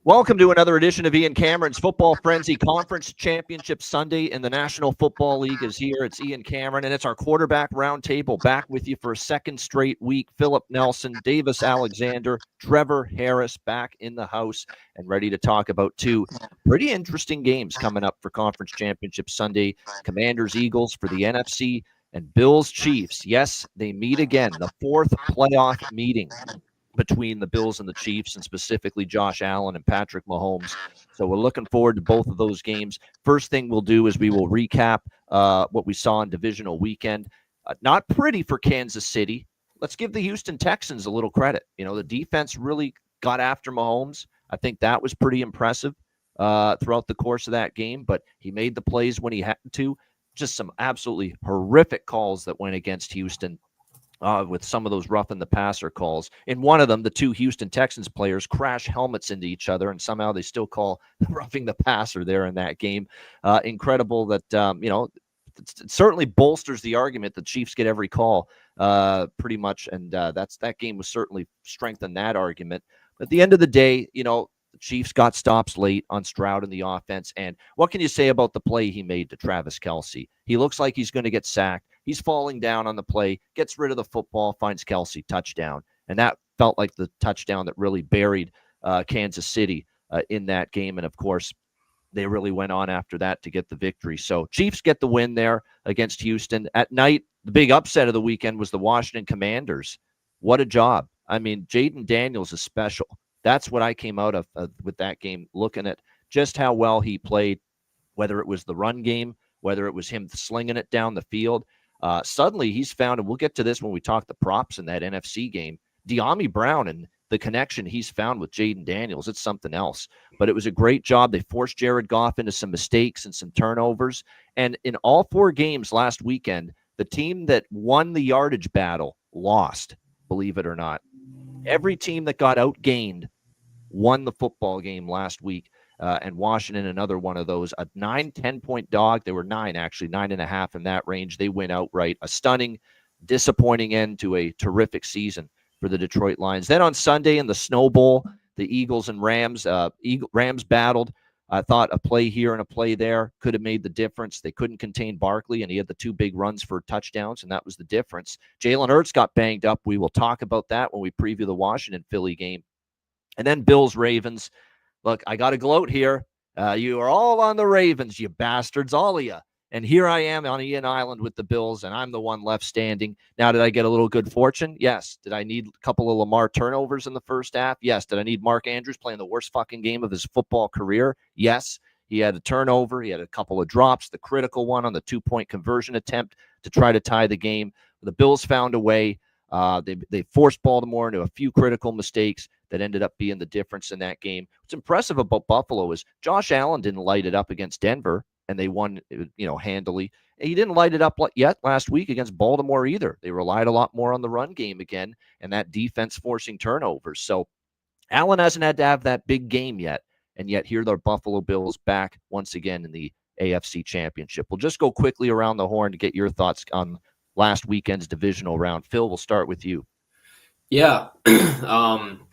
Welcome to another edition of Ian Cameron's Football Frenzy. Conference Championship Sunday in the National Football League is here. It's Ian Cameron, and it's our quarterback roundtable back with you for a second straight week. Philip Nelson, Davis Alexander, Trevor Harris back in the house and ready to talk about two pretty interesting games coming up for Conference Championship Sunday. Commanders-Eagles for the NFC and Bills-Chiefs. Yes, they meet again, the fourth playoff meeting between the Bills and the Chiefs, and specifically Josh Allen and Patrick Mahomes. So we're looking forward to both of those games. First thing we'll do is we will recap what we saw in divisional weekend. Not pretty for Kansas City. Let's give the Houston Texans a little credit. You know, the defense really got after Mahomes. I think that was pretty impressive throughout the course of that game, but he made the plays when he had to. Just some absolutely horrific calls that went against Houston. With some of those roughing the passer calls. In one of them, the two Houston Texans players crash helmets into each other, and somehow they still call roughing the passer there in that game. Incredible that, it certainly bolsters the argument the Chiefs get every call pretty much, and that game was certainly strengthened that argument. But at the end of the day, the Chiefs got stops late on Stroud in the offense, and what can you say about the play he made to Travis Kelce? He looks like he's going to get sacked. He's falling down on the play, gets rid of the football, finds Kelce, touchdown. And that felt like the touchdown that really buried Kansas City in that game. And, of course, they really went on after that to get the victory. So Chiefs get the win there against Houston. At night, the big upset of the weekend was the Washington Commanders. What a job. I mean, Jaden Daniels is special. That's what I came out of with that game, looking at just how well he played, whether it was the run game, whether it was him slinging it down the field. Suddenly he's found, and we'll get to this when we talk the props in that NFC game, De'Ami Brown and the connection he's found with Jaden Daniels. It's something else. But it was a great job. They forced Jared Goff into some mistakes and some turnovers. And in all four games last weekend, the team that won the yardage battle lost, believe it or not. Every team that got outgained won the football game last week. And Washington, another one of those, a 9-10-point dog. They were 9.5 in that range. They win outright. A stunning, disappointing end to a terrific season for the Detroit Lions. Then on Sunday in the Snow Bowl, the Eagles and Rams. Rams battled. I thought a play here and a play there could have made the difference. They couldn't contain Barkley, and he had the two big runs for touchdowns, and that was the difference. Jalen Hurts got banged up. We will talk about that when we preview the Washington-Philly game. And then Bills-Ravens. Look, I got to gloat here. You are all on the Ravens, you bastards, all of you. And here I am on Ian Island with the Bills, and I'm the one left standing. Now, did I get a little good fortune? Yes. Did I need a couple of Lamar turnovers in the first half? Yes. Did I need Mark Andrews playing the worst fucking game of his football career? Yes. He had a turnover. He had a couple of drops, the critical one on the 2-point conversion attempt to try to tie the game. The Bills found a way. They forced Baltimore into a few critical mistakes that ended up being the difference in that game. What's impressive about Buffalo is Josh Allen didn't light it up against Denver, and they won, handily. He didn't light it up yet last week against Baltimore either. They relied a lot more on the run game again, and that defense forcing turnovers. So Allen hasn't had to have that big game yet, and yet here the Buffalo Bills back once again in the AFC Championship. We'll just go quickly around the horn to get your thoughts on last weekend's divisional round. Phil, we'll start with you. Yeah.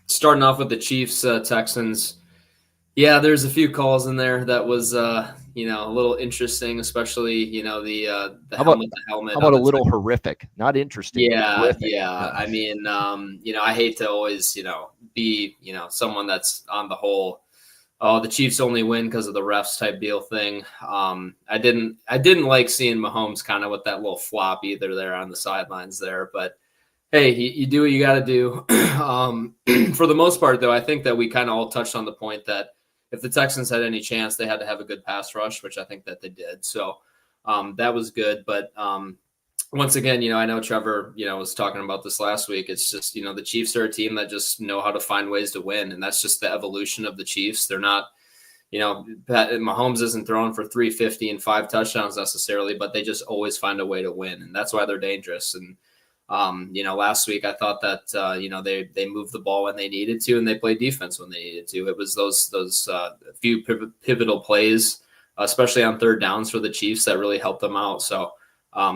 Starting off with the Chiefs, Texans. Yeah, there's a few calls in there that was, a little interesting, especially, the helmet. How about a little horrific? Not interesting. Yeah, horrific. yeah. I mean, I hate to always, be, someone that's on the whole, oh, the Chiefs only win because of the refs type deal thing. I didn't like seeing Mahomes kind of with that little flop either there on the sidelines there, but hey, you do what you got to do. For the most part, though, I think that we kind of all touched on the point that if the Texans had any chance, they had to have a good pass rush, which I think that they did. So that was good. But once again, I know Trevor, was talking about this last week. It's just, the Chiefs are a team that just know how to find ways to win. And that's just the evolution of the Chiefs. They're not, Mahomes isn't throwing for 350 and 5 touchdowns necessarily, but they just always find a way to win. And that's why they're dangerous. And last week I thought that, they moved the ball when they needed to, and they played defense when they needed to. It was those few pivotal plays, especially on third downs for the Chiefs, that really helped them out. So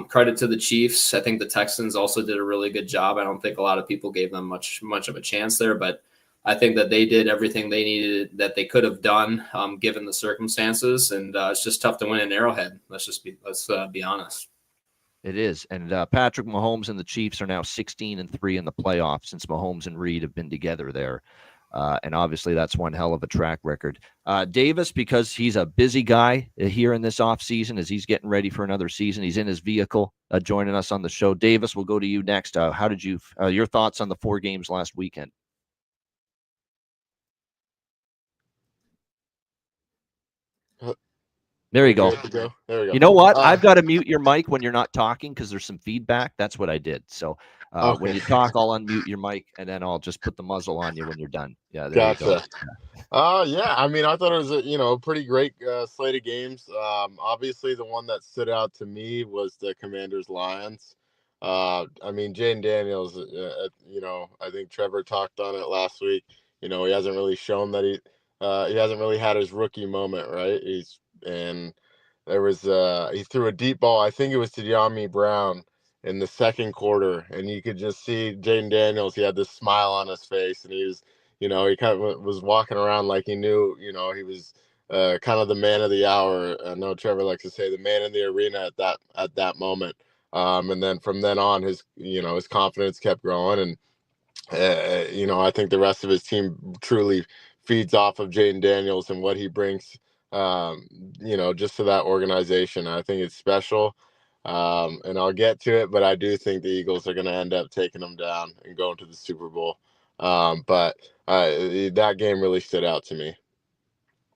credit to the Chiefs. I think the Texans also did a really good job. I don't think a lot of people gave them much of a chance there, but I think that they did everything they needed that they could have done, given the circumstances, and it's just tough to win in Arrowhead. Let's be honest. It is. And Patrick Mahomes and the Chiefs are now 16-3 in the playoffs since Mahomes and Reed have been together there. And obviously that's one hell of a track record. Davis, because he's a busy guy here in this offseason as he's getting ready for another season, he's in his vehicle joining us on the show. Davis, we'll go to you next. How did you your thoughts on the 4 games last weekend? There you go. There we go. You know what? I've got to mute your mic when you're not talking because there's some feedback. That's what I did. So Okay. when you talk, I'll unmute your mic and then I'll just put the muzzle on you when you're done. Yeah, there Gotcha. you go. Yeah. I mean, I thought it was a pretty great slate of games. Obviously, the one that stood out to me was the Commanders Lions. I mean, Jaden Daniels. I think Trevor talked on it last week. He hasn't really shown that he hasn't really had his rookie moment, right? There was he threw a deep ball. I think it was to De'Ami Brown in the second quarter, and you could just see Jaden Daniels. He had this smile on his face, and he was, he kind of was walking around like he knew, he was kind of the man of the hour. I know Trevor likes to say the man in the arena at that moment. And then from then on, his confidence kept growing, and I think the rest of his team truly feeds off of Jaden Daniels and what he brings, just to that organization. I think it's special. And I'll get to it, but I do think the Eagles are going to end up taking them down and going to the Super Bowl. But that game really stood out to me.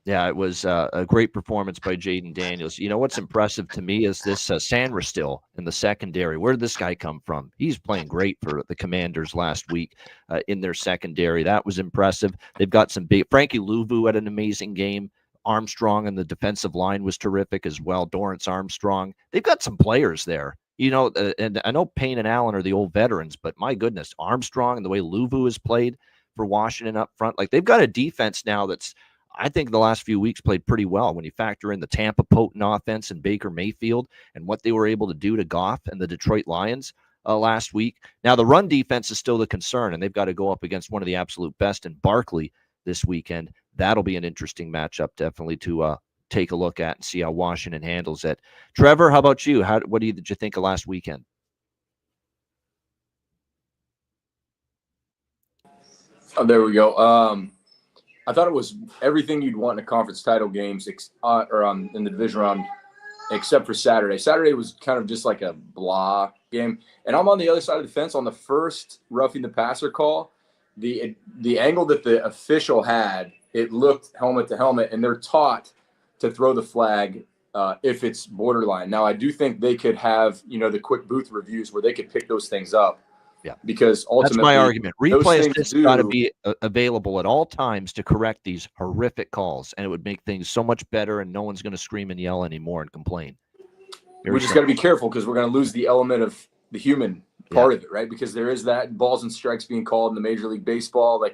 Yeah, it was a great performance by Jaden Daniels. You know what's impressive to me is this Sandra still in the secondary. Where did this guy come from? He's playing great for the Commanders last week in their secondary. That was impressive. They've got some big – Frankie Louvu had an amazing game. Armstrong and the defensive line was terrific as well. Dorrance Armstrong. They've got some players there. And I know Payne and Allen are the old veterans, but my goodness, Armstrong and the way Louvu has played for Washington up front. Like, they've got a defense now that's – I think the last few weeks played pretty well when you factor in the Tampa potent offense and Baker Mayfield and what they were able to do to Goff and the Detroit Lions last week. Now, the run defense is still the concern, and they've got to go up against one of the absolute best in Barkley this weekend. That'll be an interesting matchup, definitely, to take a look at and see how Washington handles it. Trevor, how about you? What did you think of last weekend? Oh, there we go. I thought it was everything you'd want in a conference title games in the division round, except for Saturday. Saturday was kind of just like a blah game. And I'm on the other side of the fence on the first roughing the passer call. The angle that the official had, it looked helmet to helmet, and they're taught to throw the flag if it's borderline. Now, I do think they could have, the quick booth reviews where they could pick those things up. Yeah, because ultimately, that's my argument. Replay has got to be available at all times to correct these horrific calls, and it would make things so much better, and no one's going to scream and yell anymore and complain. We just got to be careful because we're going to lose the element of the human part of it, right? Because there is that balls and strikes being called in the Major League Baseball.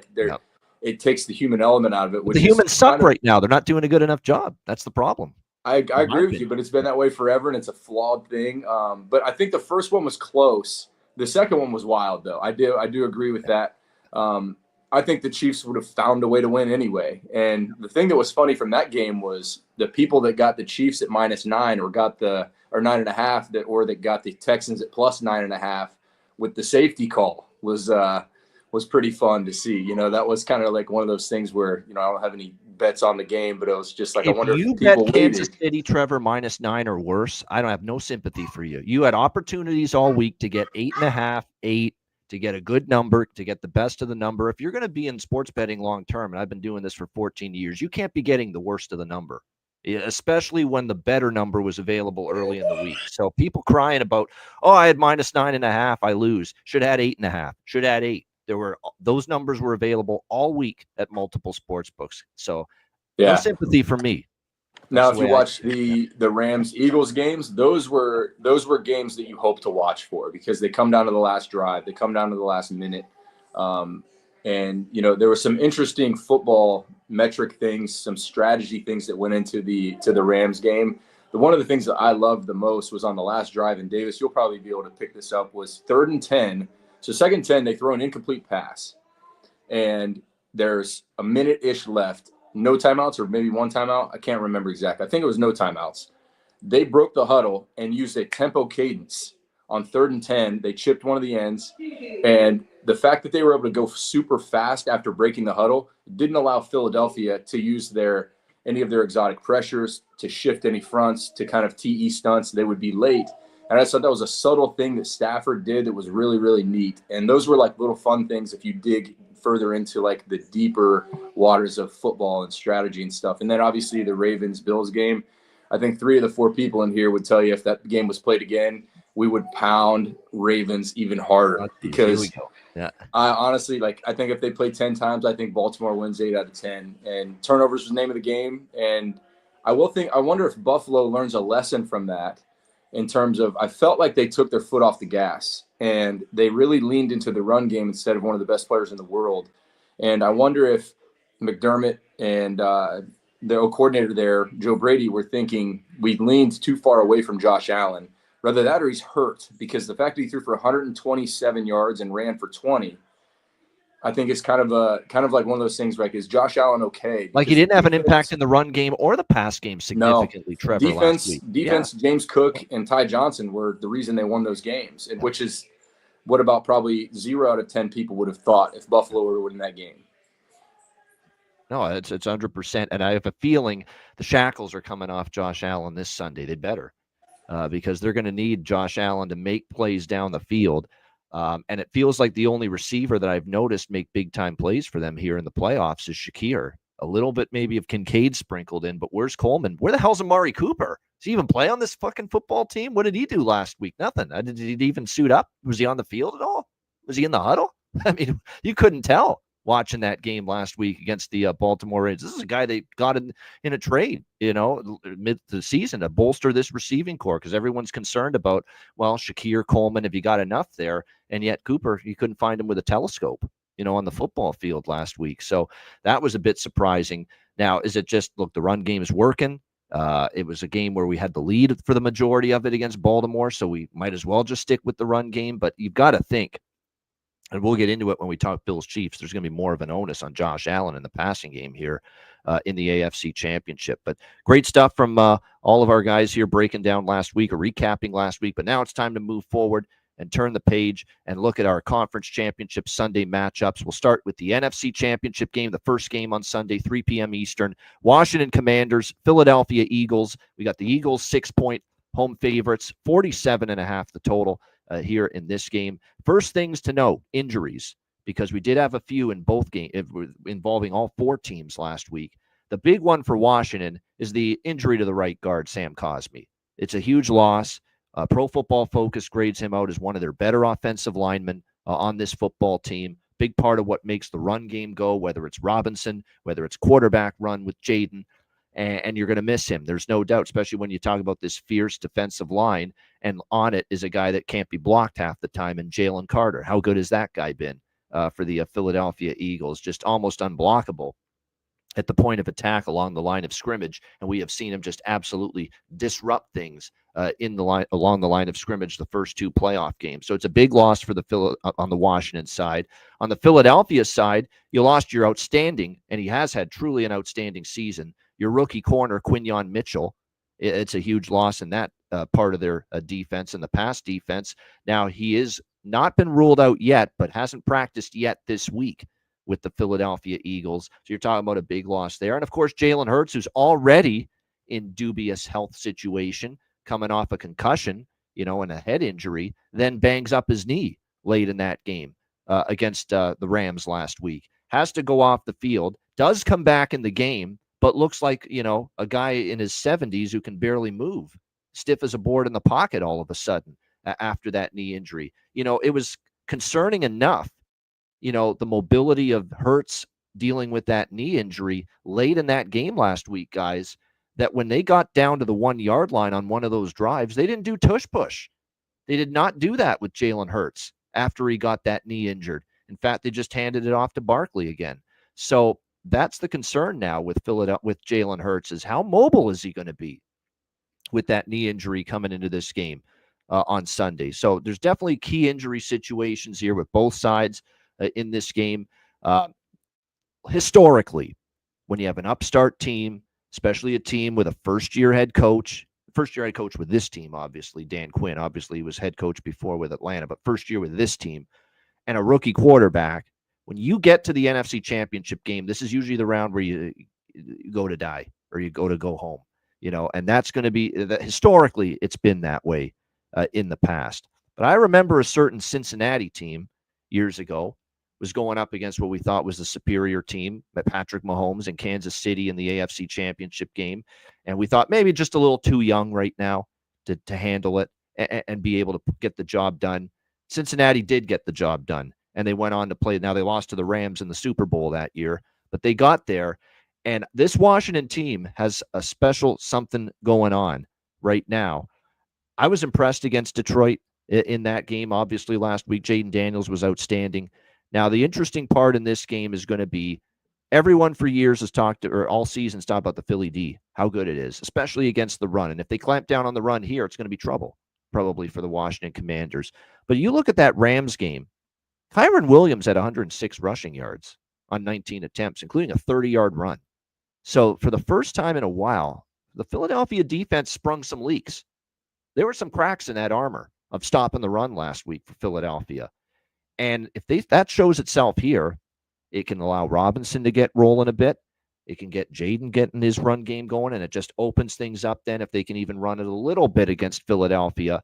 It takes the human element out of it. The humans suck right now. They're not doing a good enough job. That's the problem. I agree with you, but it's been that way forever, and it's a flawed thing. But I think the first one was close. The second one was wild, though. I do agree with that. I think the Chiefs would have found a way to win anyway. And the thing that was funny from that game was the people that got the Chiefs at -9 or 9.5 that got the Texans at +9.5 with the safety call was pretty fun to see. That was kind of like one of those things where I don't have any bets on the game, but it was just like, I wonder if people you bet Kansas City, Trevor, -9 or worse, I don't have no sympathy for you. You had opportunities all week to get 8.5, 8, to get a good number, to get the best of the number. If you're going to be in sports betting long term, and I've been doing this for 14 years, you can't be getting the worst of the number, especially when the better number was available early in the week. So people crying about, I had -9.5, I lose. Should have had 8.5. Should have had 8. Those numbers were available all week at multiple sports books. So no sympathy for me. Now, if you watch the Rams-Eagles games, those were games that you hope to watch for because they come down to the last drive. They come down to the last minute. And there were some interesting football metric things, some strategy things that went into the Rams game. One of the things that I loved the most was on the last drive, and Davis, you'll probably be able to pick this up, was 3rd and 10. So 2nd and 10, they throw an incomplete pass. And there's a minute-ish left, no timeouts or maybe one timeout. I can't remember exactly. I think it was no timeouts. They broke the huddle and used a tempo cadence on 3rd and 10. They chipped one of the ends, and the fact that they were able to go super fast after breaking the huddle didn't allow Philadelphia to use any of their exotic pressures, to shift any fronts, to kind of TE stunts. They would be late. And I thought that was a subtle thing that Stafford did that was really, really neat. And those were like little fun things if you dig further into like the deeper waters of football and strategy and stuff. And then obviously the Ravens-Bills game, I think 3 of the 4 people in here would tell you if that game was played again, we would pound Ravens even harder, because yeah. I honestly, like, I think if they play 10 times, I think Baltimore wins 8 out of 10. And turnovers was the name of the game. And I wonder if Buffalo learns a lesson from that, in terms of, I felt like they took their foot off the gas and they really leaned into the run game instead of one of the best players in the world. And I wonder if McDermott and the coordinator there, Joe Brady, were thinking we leaned too far away from Josh Allen. Rather that, or he's hurt, because the fact that he threw for 127 yards and ran for 20, I think it's kind of like one of those things, like, is Josh Allen okay? Like, he didn't have an impact in the run game or the pass game significantly, Trevor, last week. Defense, yeah. James Cook and Ty Johnson were the reason they won those games, and which is what about probably 0 out of 10 people would have thought if Buffalo were to win that game. No, it's 100%. And I have a feeling the shackles are coming off Josh Allen this Sunday. They better, because they're going to need Josh Allen to make plays down the field. And it feels like the only receiver that I've noticed make big-time plays for them here in the playoffs is Shakir. A little bit maybe of Kincaid sprinkled in, but where's Coleman? Where the hell's Amari Cooper? Does he even play on this fucking football team? What did he do last week? Nothing. Did he even suit up? Was he on the field at all? Was he in the huddle? I mean, you couldn't tell watching that game last week against the Baltimore Ravens. This is a guy they got in a trade, mid the season to bolster this receiving core, because everyone's concerned about, well, Shakir, Coleman, have you got enough there? And yet Cooper, you couldn't find him with a telescope, on the football field last week. So that was a bit surprising. Now, is it just, look, the run game is working? It was a game where we had the lead for the majority of it against Baltimore, so we might as well just stick with the run game. But you've got to think, and we'll get into it when we talk Bills Chiefs, there's going to be more of an onus on Josh Allen in the passing game here in the AFC Championship. But great stuff from all of our guys here breaking down last week, or recapping last week. But now it's time to move forward and turn the page and look at our Conference Championship Sunday matchups. We'll start with the NFC Championship game, the first game on Sunday, 3 p.m. Eastern. Washington Commanders, Philadelphia Eagles. We got the Eagles 6-point home favorites, 47.5 the total here in this game. First things to note, injuries, because we did have a few in both games involving all 4 teams last week. The big one for Washington is the injury to the right guard, Sam Cosmi. It's a huge loss. Pro Football Focus grades him out as one of their better offensive linemen on this football team. Big part of what makes the run game go, whether it's Robinson, whether it's quarterback run with Jaden, and you're going to miss him. There's no doubt, especially when you talk about this fierce defensive line, and on it is a guy that can't be blocked half the time, and Jalen Carter. How good has that guy been for the Philadelphia Eagles? Just almost unblockable at the point of attack along the line of scrimmage, and we have seen him just absolutely disrupt things along the line of scrimmage the first 2 playoff games. So it's a big loss for on the Washington side. On the Philadelphia side, you lost your outstanding, and he has had truly an outstanding season, your rookie corner, Quinyon Mitchell. It's a huge loss in that part of their defense and the pass defense. Now, he is not been ruled out yet, but hasn't practiced yet this week with the Philadelphia Eagles. So you're talking about a big loss there. And, of course, Jalen Hurts, who's already in dubious health situation, coming off a concussion, and a head injury, then bangs up his knee late in that game against the Rams last week. Has to go off the field, does come back in the game, but looks like, a guy in his 70s who can barely move, stiff as a board in the pocket all of a sudden after that knee injury. It was concerning enough, the mobility of Hurts dealing with that knee injury late in that game last week, guys, that when they got down to the 1-yard line on one of those drives, they didn't do tush push. They did not do that with Jalen Hurts after he got that knee injured. In fact, they just handed it off to Barkley again. So that's the concern now with Jalen Hurts, is how mobile is he going to be with that knee injury coming into this game on Sunday. So there's definitely key injury situations here with both sides in this game. historically, when you have an upstart team, especially a team with a first-year head coach with this team, obviously, Dan Quinn, obviously he was head coach before with Atlanta, but first year with this team, and a rookie quarterback, when you get to the NFC Championship game, this is usually the round where you go to die or you go home, and that's going to be historically it's been that way in the past. But I remember a certain Cincinnati team years ago was going up against what we thought was the superior team, Patrick Mahomes in Kansas City in the AFC Championship game, and we thought maybe just a little too young right now to handle it and be able to get the job done. Cincinnati did get the job done, and they went on to play. Now, they lost to the Rams in the Super Bowl that year, but they got there. And this Washington team has a special something going on right now. I was impressed against Detroit in that game. Obviously, last week, Jaden Daniels was outstanding. Now, the interesting part in this game is going to be everyone for years has talked, or all seasons talked about the Philly D, how good it is, especially against the run. And if they clamp down on the run here, it's going to be trouble, probably, for the Washington Commanders. But you look at that Rams game, Kyren Williams had 106 rushing yards on 19 attempts, including a 30-yard run. So for the first time in a while, the Philadelphia defense sprung some leaks. There were some cracks in that armor of stopping the run last week for Philadelphia. And if that shows itself here, it can allow Robinson to get rolling a bit. It can get Jaden getting his run game going, and it just opens things up then if they can even run it a little bit against Philadelphia,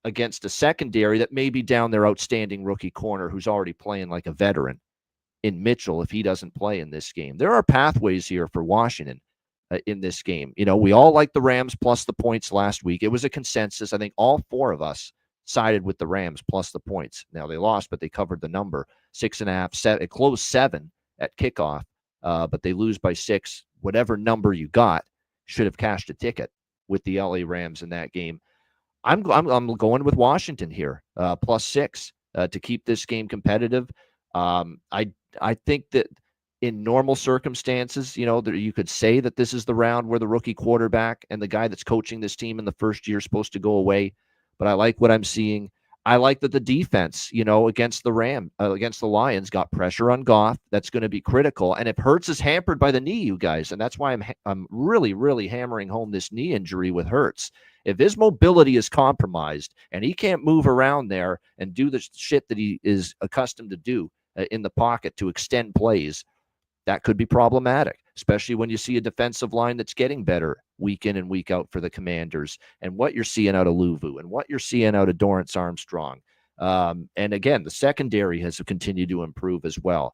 against a secondary that may be down their outstanding rookie corner who's already playing like a veteran in Mitchell if he doesn't play in this game. There are pathways here for Washington in this game. We all liked the Rams plus the points last week. It was a consensus. I think all four of us sided with the Rams plus the points. Now, they lost, but they covered the number. 6.5, 7. It closed 7 at kickoff, but they lose by 6. Whatever number you got should have cashed a ticket with the LA Rams in that game. I'm going with Washington here, plus 6 to keep this game competitive. I think that in normal circumstances, you could say that this is the round where the rookie quarterback and the guy that's coaching this team in the first year is supposed to go away. But I like what I'm seeing. I like that the defense, against the Lions, got pressure on Goff. That's going to be critical. And if Hurts is hampered by the knee, you guys, and that's why I'm really, really hammering home this knee injury with Hurts. If his mobility is compromised and he can't move around there and do the shit that he is accustomed to do in the pocket to extend plays, that could be problematic, especially when you see a defensive line that's getting better week in and week out for the Commanders, and what you're seeing out of Luvu and what you're seeing out of Dorrance Armstrong. And again, the secondary has continued to improve as well.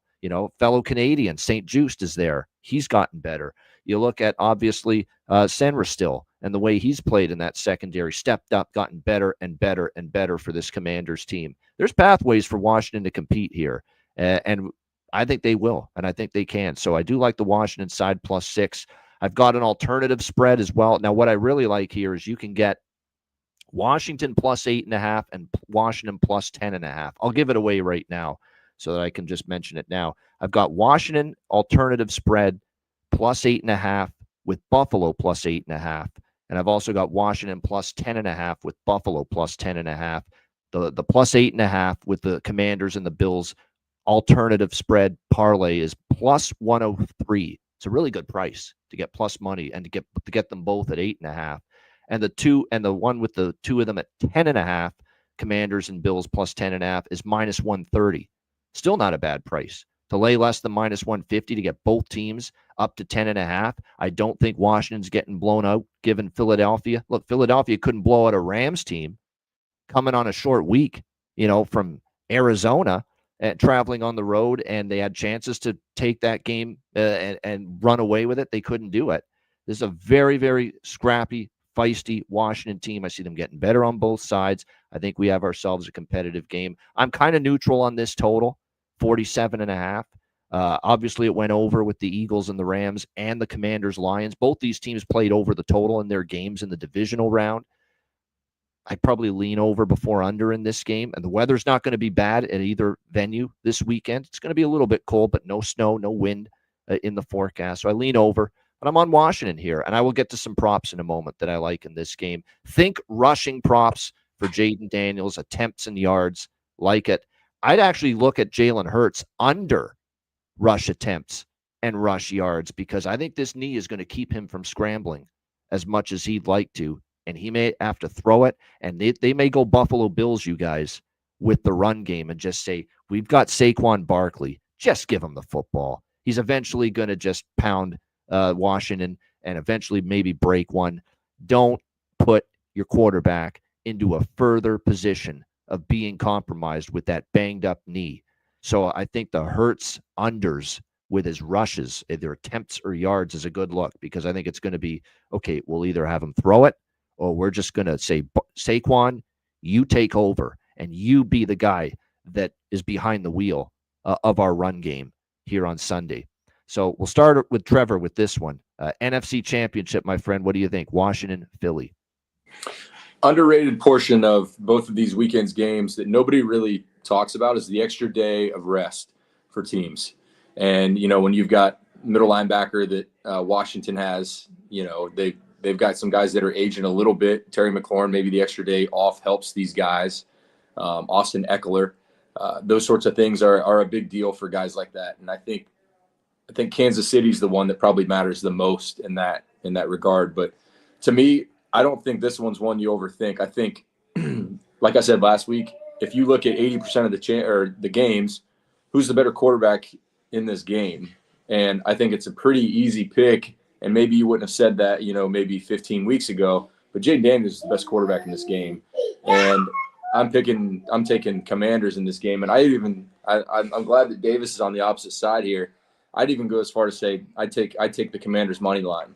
Fellow Canadian, St. Just is there. He's gotten better. You look at, obviously, Senra still, and the way he's played in that secondary, stepped up, gotten better and better and better for this Commanders team. There's pathways for Washington to compete here, and I think they will, and I think they can. So I do like the Washington side plus 6. I've got an alternative spread as well. Now, what I really like here is you can get Washington plus 8.5 and Washington plus 10.5. I'll give it away right now so that I can just mention it now. I've got Washington alternative spread plus 8.5 with Buffalo plus 8.5. And I've also got Washington plus 10.5 with Buffalo plus 10.5. The plus 8.5 with the Commanders and the Bills alternative spread parlay is plus 103. It's a really good price to get plus money and to get them both at 8.5. And the one with the two of them at 10.5, Commanders and Bills plus 10.5 is minus 130. Still not a bad price. To lay less than minus 150 to get both teams up to 10.5. I don't think Washington's getting blown out given Philadelphia. Look, Philadelphia couldn't blow out a Rams team coming on a short week, from Arizona and traveling on the road, and they had chances to take that game and run away with it. They couldn't do it. This is a very, very scrappy, feisty Washington team. I see them getting better on both sides. I think we have ourselves a competitive game. I'm kind of neutral on this total, 47.5. Obviously, it went over with the Eagles and the Rams and the Commanders Lions. Both these teams played over the total in their games in the divisional round. I'd probably lean over before under in this game. And the weather's not going to be bad at either venue this weekend. It's going to be a little bit cold, but no snow, no wind in the forecast. So I lean over. But I'm on Washington here, and I will get to some props in a moment that I like in this game. Think rushing props for Jaden Daniels, attempts and yards, like it. I'd actually look at Jalen Hurts under rush attempts and rush yards, because I think this knee is going to keep him from scrambling as much as he'd like to. And he may have to throw it, and they may go Buffalo Bills, you guys, with the run game and just say, we've got Saquon Barkley. Just give him the football. He's eventually going to just pound Washington and eventually maybe break one. Don't put your quarterback into a further position of being compromised with that banged up knee. So I think the Hurts unders with his rushes, either attempts or yards, is a good look, because I think it's going to be, okay, we'll either have him throw it, or we're just going to say, Saquon, you take over and you be the guy that is behind the wheel of our run game here on Sunday. So we'll start with Trevor with this one. NFC Championship, my friend. What do you think? Washington, Philly. Underrated portion of both of these weekends games that nobody really talks about is the extra day of rest for teams. And, when you've got middle linebacker that Washington has, they've got some guys that are aging a little bit. Terry McLaurin, maybe the extra day off helps these guys. Austin Eckler, those sorts of things are a big deal for guys like that. And I think Kansas City's the one that probably matters the most in that regard. But to me, I don't think this one's one you overthink. I think, like I said last week, if you look at 80% of the games, who's the better quarterback in this game? And I think it's a pretty easy pick. And maybe you wouldn't have said that, maybe 15 weeks ago. But Jayden Daniels is the best quarterback in this game, and I'm taking Commanders in this game. And I'm glad that Davis is on the opposite side here. I'd even go as far to say I'd take the Commanders money line,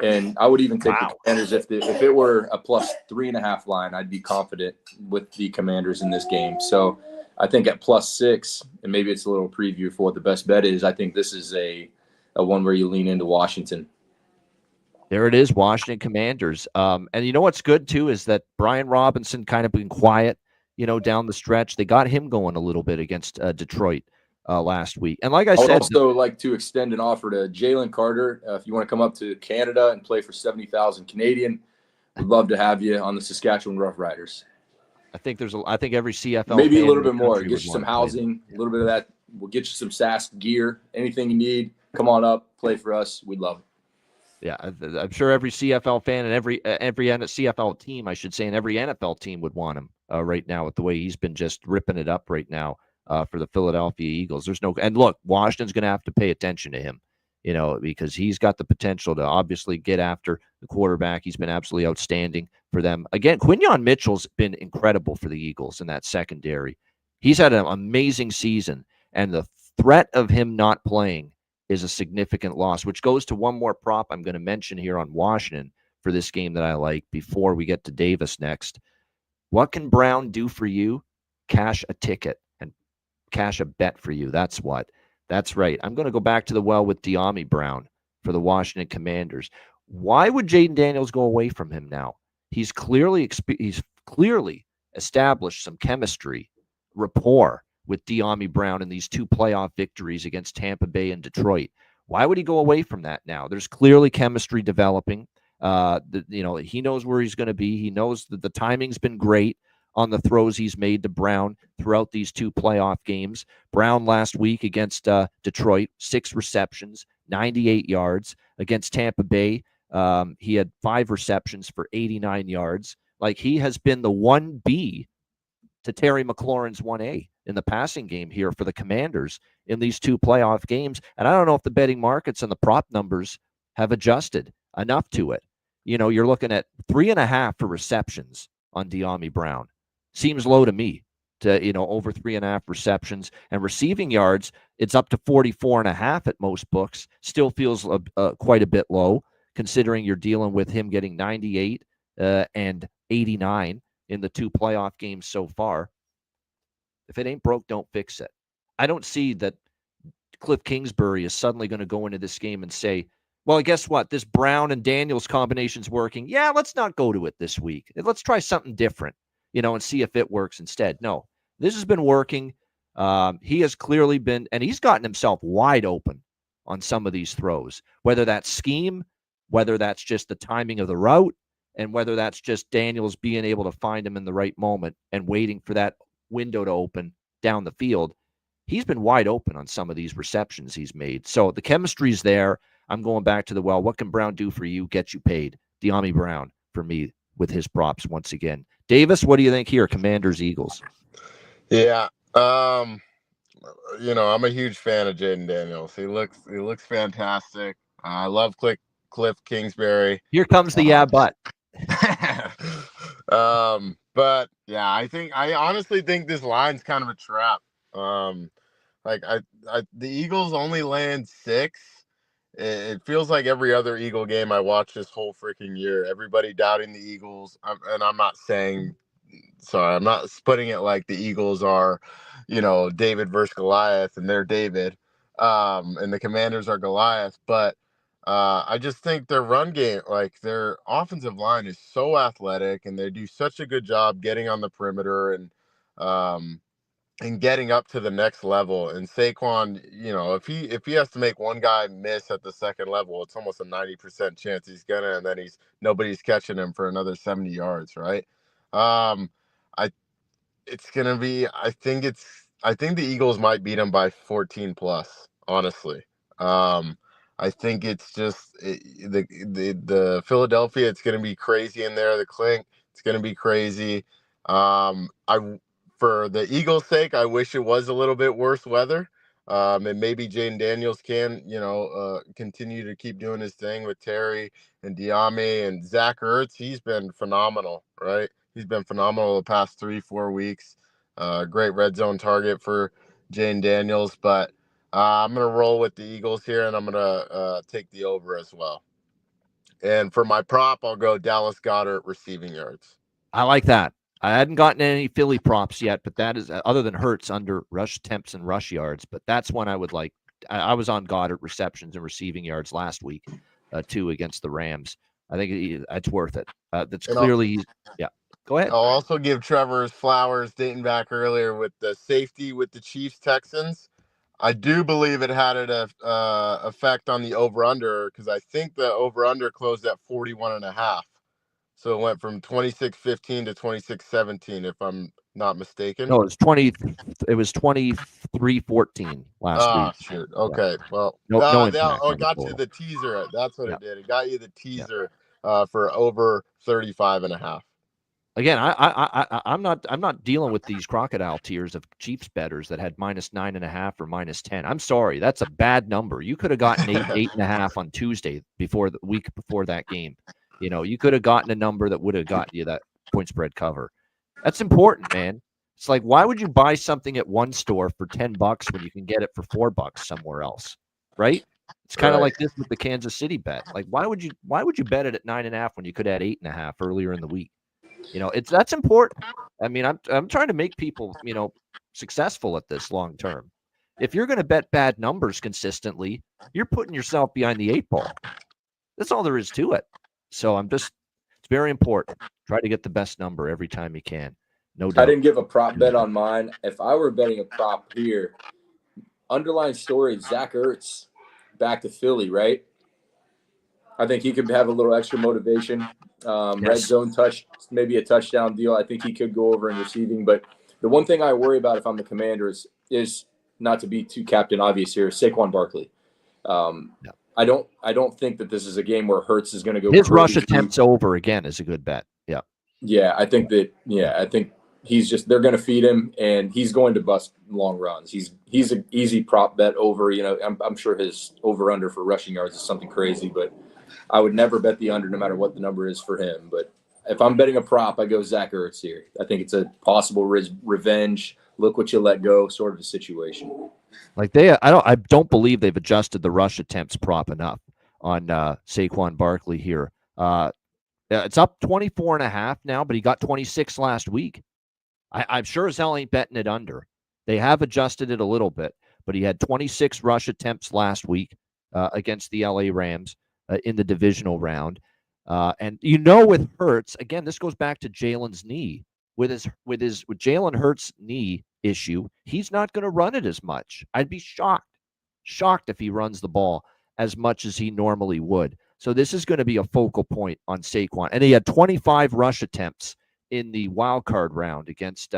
and I would even take the Commanders if it were a +3.5 line. I'd be confident with the Commanders in this game. So I think at +6, and maybe it's a little preview for what the best bet is, I think this is a one where you lean into Washington. There it is, Washington Commanders. And you know what's good, too, is that Brian Robinson kind of been quiet, down the stretch. They got him going a little bit against Detroit last week. And like I said, I would also like to extend an offer to Jalen Carter. If you want to come up to Canada and play for 70,000 Canadian, we'd love to have you on the Saskatchewan Roughriders. I think every CFL maybe fan a little in the bit more. country Get you would some want to play housing, a little bit of that. We'll get you some Sask gear, anything you need. Come on up, play for us. We'd love it. Yeah, I'm sure every CFL fan and every CFL team, I should say, and every NFL team would want him right now with the way he's been just ripping it up right now for the Philadelphia Eagles. And look, Washington's going to have to pay attention to him, because he's got the potential to obviously get after the quarterback. He's been absolutely outstanding for them. Again, Quinyon Mitchell's been incredible for the Eagles in that secondary. He's had an amazing season, and the threat of him not playing is a significant loss, which goes to one more prop I'm going to mention here on Washington for this game that I like before we get to Davis next. What can Brown do for you? Cash a ticket and cash a bet for you. That's right. I'm going to go back to the well with De'Ami Brown for the Washington Commanders. Why would Jayden Daniels go away from him now? He's clearly established some chemistry, rapport with De'Ami Brown in these 2 playoff victories against Tampa Bay and Detroit. Why would he go away from that now? There's clearly chemistry developing. He knows where he's going to be. He knows that the timing's been great on the throws he's made to Brown throughout these 2 playoff games. Brown last week against Detroit, 6 receptions, 98 yards. Against Tampa Bay, he had 5 receptions for 89 yards. Like, he has been the 1B to Terry McLaurin's 1A in the passing game here for the Commanders in these 2 playoff games. And I don't know if the betting markets and the prop numbers have adjusted enough to it. You're looking at 3.5 for receptions on De'Ami Brown. Seems low to me, to, over 3.5 receptions. And receiving yards, it's up to 44.5 at most books. Still feels quite a bit low, considering you're dealing with him getting 98 and 89 in the 2 playoff games so far. If it ain't broke, don't fix it. I don't see that Cliff Kingsbury is suddenly going to go into this game and say, well, guess what? This Brown and Daniels combination's working. Yeah, let's not go to it this week. Let's try something different, and see if it works instead. No, this has been working. He has clearly been, and he's gotten himself wide open on some of these throws, whether that's scheme, whether that's just the timing of the route, and whether that's just Daniels being able to find him in the right moment and waiting for that window to open down the field. he's been wide open on some of these receptions he's made. So the chemistry's there. I'm going back to what can Brown do for you? Get you paid. De'Ami Brown for me with his props once again. Davis, what do you think here? Commanders, Eagles. Yeah. You know, I'm a huge fan of Jaden Daniels. He looks fantastic. I love Cliff Kingsbury. Here comes the but. But yeah, I honestly think this line's kind of a trap. Like the Eagles only land 6. It feels like every other Eagle game I watched this whole freaking year, everybody doubting the Eagles. And I'm not saying, sorry, I'm not putting it like the Eagles are, you know, David versus Goliath and they're David, and the Commanders are Goliath. But I just think their run game, like their offensive line is so athletic and they do such a good job getting on the perimeter and getting up to the next level. And Saquon, you know, if he has to make one guy miss at the second level, it's almost a 90% chance he's gonna, and then nobody's catching him for another 70 yards, right? I think the Eagles might beat them by 14 plus, honestly. I think it's just the Philadelphia, it's going to be crazy in there. The Clink, it's going to be crazy. For the Eagles' sake, I wish it was a little bit worse weather. And maybe Jaden Daniels can, you know, continue to keep doing his thing with Terry and De'Ami and Zach Ertz. He's been phenomenal, right? He's been phenomenal the past 3-4 weeks. Great red zone target for Jaden Daniels. But I'm going to roll with the Eagles here, and I'm going to take the over as well. And for my prop, I'll go Dallas Goedert receiving yards. I like that. I hadn't gotten any Philly props yet, but that is other than Hurts under rush attempts and rush yards. But that's one I would like. I was on Goddard receptions and receiving yards last week, too, against the Rams. I think it's worth it. That's clearly, yeah. Go ahead. I'll also give Trevor his flowers dating back earlier with the safety with the Chiefs Texans. I do believe it had an effect on the over-under because I think the over-under closed at 41.5. So it went from 26-15 to 26-17, if I'm not mistaken. No, it was 23-14 last week. Shoot. Okay. Yeah. Well, it got you the teaser. That's what it did. It got you the teaser for over 35.5. Again, I'm not dealing with these crocodile tears of Chiefs bettors that had -9.5 or -10. I'm sorry, that's a bad number. You could have gotten 8.5 on Tuesday the week before that game. You know, you could have gotten a number that would have gotten you that point spread cover. That's important, man. It's like, why would you buy something at one store for $10 when you can get it for $4 somewhere else, right? It's kind of like this with the Kansas City bet. Like, why would you bet it at 9.5 when you could have had 8.5 earlier in the week? You know, that's important. I mean, I'm trying to make people, you know, successful at this long term. If you're going to bet bad numbers consistently, you're putting yourself behind the 8 ball. That's all there is to it. So it's very important. Try to get the best number every time you can. No doubt. I didn't give a prop bet on mine. If I were betting a prop here, underlying story, Zach Ertz back to Philly, right? I think he could have a little extra motivation. Red zone touch, maybe a touchdown deal. I think he could go over in receiving. But the one thing I worry about if I'm the Commanders is not to be too Captain Obvious here, Saquon Barkley. I don't think that this is a game where Hurts is going to go. His rush attempts over again is a good bet. Yeah. Yeah, I think they're going to feed him and he's going to bust long runs. He's an easy prop bet over, you know, I'm sure his over under for rushing yards is something crazy, but I would never bet the under no matter what the number is for him. But if I'm betting a prop, I go Zach Ertz here. I think it's a possible revenge. Look what you let go sort of a situation. Like I don't believe they've adjusted the rush attempts prop enough on Saquon Barkley here. It's up 24.5 now, but he got 26 last week. I'm sure as hell ain't betting it under. They have adjusted it a little bit, but he had 26 rush attempts last week against the LA Rams in the divisional round. And you know, with Hurts, again, this goes back to Jalen's knee. With Jalen Hurts' knee issue, he's not going to run it as much. I'd be shocked if he runs the ball as much as he normally would. So this is going to be a focal point on Saquon. And he had 25 rush attempts in the wild card round against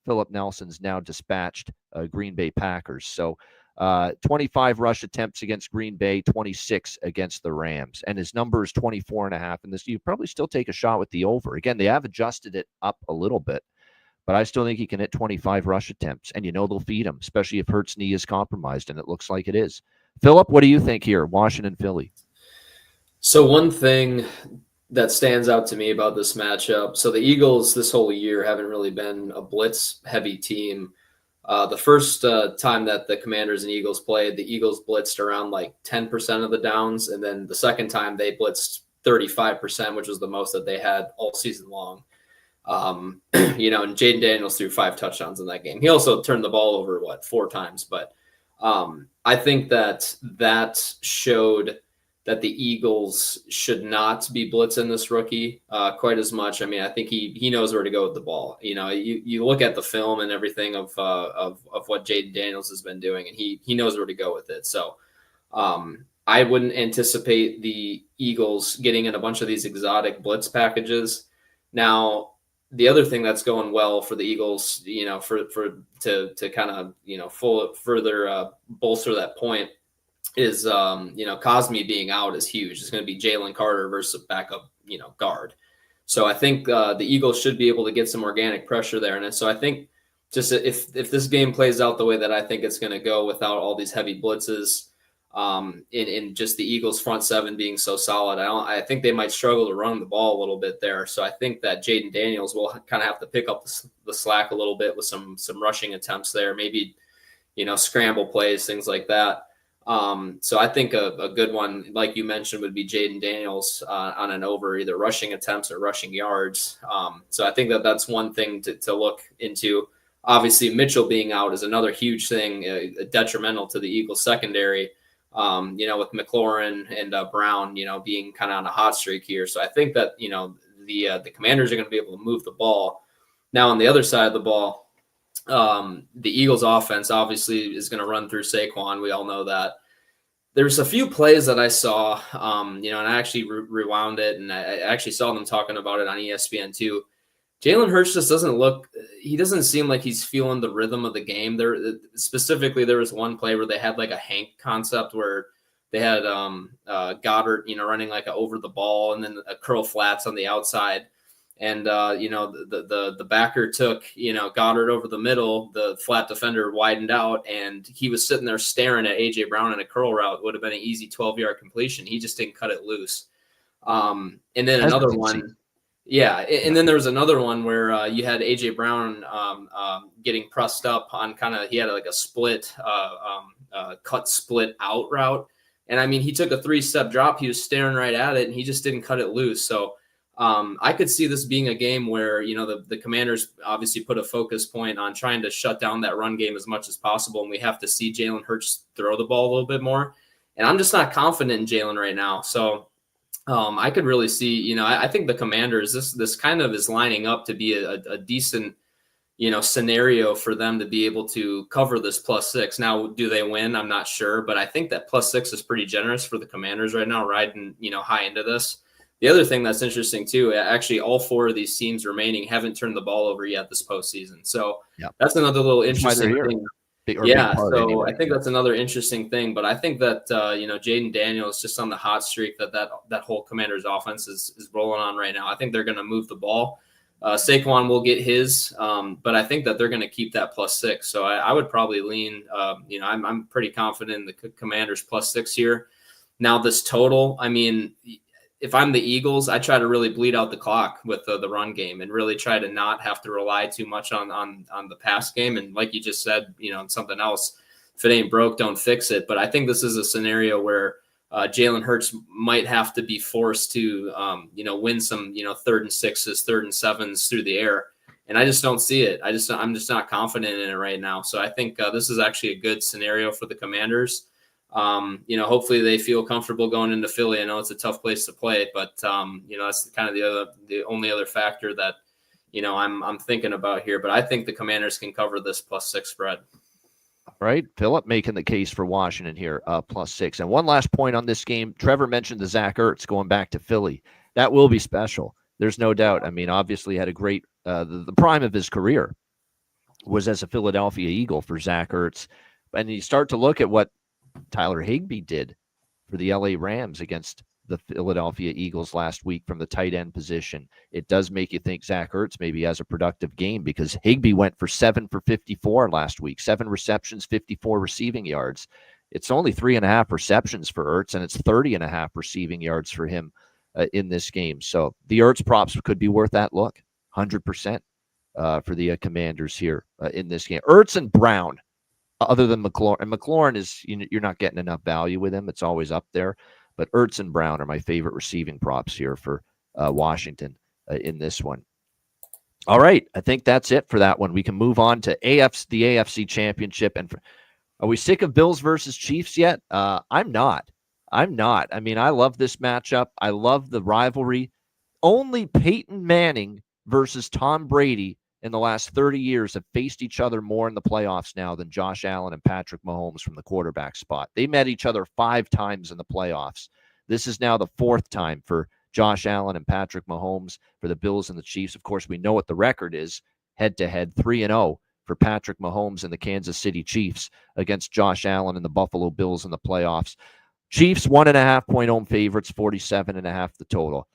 Philip Nelson's now dispatched Green Bay Packers. So 25 rush attempts against Green Bay, 26 against the Rams. And his number is 24.5. And this, you probably still take a shot with the over. Again, they have adjusted it up a little bit, but I still think he can hit 25 rush attempts. And they'll feed him, especially if Hurts' knee is compromised, and it looks like it is. Philip, what do you think here? Washington, Philly. So one thing that stands out to me about this matchup, so the Eagles this whole year haven't really been a blitz-heavy team. The first time that the Commanders and Eagles played, the Eagles blitzed around like 10% of the downs, and then the second time they blitzed 35%, which was the most that they had all season long. And Jaden Daniels threw 5 touchdowns in that game. He also turned the ball over, 4 times, but I think that showed that the Eagles should not be blitzing this rookie quite as much. I mean, I think he knows where to go with the ball. You look at the film and everything of what Jaden Daniels has been doing, and he knows where to go with it. So I wouldn't anticipate the Eagles getting in a bunch of these exotic blitz packages. Now, the other thing that's going well for the Eagles, to kind of further bolster that point is Cosme being out is huge. It's going to be Jalen Carter versus a backup guard. So I think the Eagles should be able to get some organic pressure there. And so I think just if this game plays out the way that I think it's going to go without all these heavy blitzes, in just the Eagles front seven being so solid, I think they might struggle to run the ball a little bit there. So I think that Jaden Daniels will kind of have to pick up the slack a little bit with some rushing attempts there, maybe, scramble plays, things like that. So I think a good one, like you mentioned, would be Jaden Daniels on an over, either rushing attempts or rushing yards. So I think that's one thing to look into. Obviously, Mitchell being out is another huge thing, detrimental to the Eagles secondary. With McLaurin and Brown, being kind of on a hot streak here. So I think that, the Commanders are going to be able to move the ball. Now, on the other side of the ball, the Eagles offense obviously is going to run through Saquon. We all know that. There's a few plays that I saw, and I actually rewound it, and I actually saw them talking about it on ESPN too. Jalen Hurts just he doesn't seem like he's feeling the rhythm of the game. Specifically, there was one play where they had like a Hank concept where they had Goddard, running like over the ball and then a curl flats on the outside. And, the backer took, Goddard over the middle, the flat defender widened out, and he was sitting there staring at A.J. Brown in a curl route. It would have been an easy 12-yard completion. He just didn't cut it loose. And then another one. Yeah, and then there was another one where you had A.J. Brown getting pressed up on he had like a split, cut split out route. And, I mean, he took a 3-step drop. He was staring right at it, and he just didn't cut it loose. So I could see this being a game where, the Commanders obviously put a focus point on trying to shut down that run game as much as possible, and we have to see Jalen Hurts throw the ball a little bit more. And I'm just not confident in Jalen right now. So I could really see, I think the Commanders, this kind of is lining up to be a decent, scenario for them to be able to cover this +6. Now, do they win? I'm not sure, but I think that +6 is pretty generous for the Commanders right now, riding, high into this. The other thing that's interesting too, actually all 4 of these teams remaining haven't turned the ball over yet this postseason. So That's another little interesting thing. So I think that's another interesting thing. But I think that Jaden Daniels just on the hot streak that whole Commanders offense is rolling on right now. I think they're going to move the ball. Saquon will get his, but I think that they're going to keep that +6. So I would probably lean. I'm pretty confident in the Commanders +6 here. Now this total, I mean, if I'm the Eagles, I try to really bleed out the clock with the run game and really try to not have to rely too much on the pass game. And like you just said, something else, if it ain't broke, don't fix it. But I think this is a scenario where Jalen Hurts might have to be forced to, win some, 3rd and 6s, 3rd and 7s through the air. And I just don't see it. I'm just not confident in it right now. So I think this is actually a good scenario for the Commanders. Hopefully they feel comfortable going into Philly. I know it's a tough place to play, but that's kind of the only other factor that, I'm thinking about here, but I think the Commanders can cover this +6 spread. All right. Philip making the case for Washington here, +6. And one last point on this game, Trevor mentioned the Zach Ertz going back to Philly. That will be special. There's no doubt. I mean, obviously had a great, the prime of his career was as a Philadelphia Eagle for Zach Ertz. And you start to look at what Tyler Higbee did for the LA Rams against the Philadelphia Eagles last week from the tight end position. It does make you think Zach Ertz maybe has a productive game, because Higbee went for 7 for 54 last week, 7 receptions, 54 receiving yards. It's only 3.5 receptions for Ertz, and it's 30.5 receiving yards for him in this game. So the Ertz props could be worth that look, 100% for the Commanders here in this game. Ertz and Brown, other than McLaurin. And McLaurin is, you're not getting enough value with him. It's always up there. But Ertz and Brown are my favorite receiving props here for Washington in this one. All right. I think that's it for that one. We can move on to the AFC Championship. And are we sick of Bills versus Chiefs yet? I'm not. I mean, I love this matchup. I love the rivalry. Only Peyton Manning versus Tom Brady in the last 30 years have faced each other more in the playoffs now than Josh Allen and Patrick Mahomes from the quarterback spot. They met each other 5 times in the playoffs. This is now the 4th time for Josh Allen and Patrick Mahomes for the Bills and the Chiefs. Of course, we know what the record is head-to-head, 3-0 for Patrick Mahomes and the Kansas City Chiefs against Josh Allen and the Buffalo Bills in the playoffs. Chiefs 1.5-point home favorites, 47.5 the total.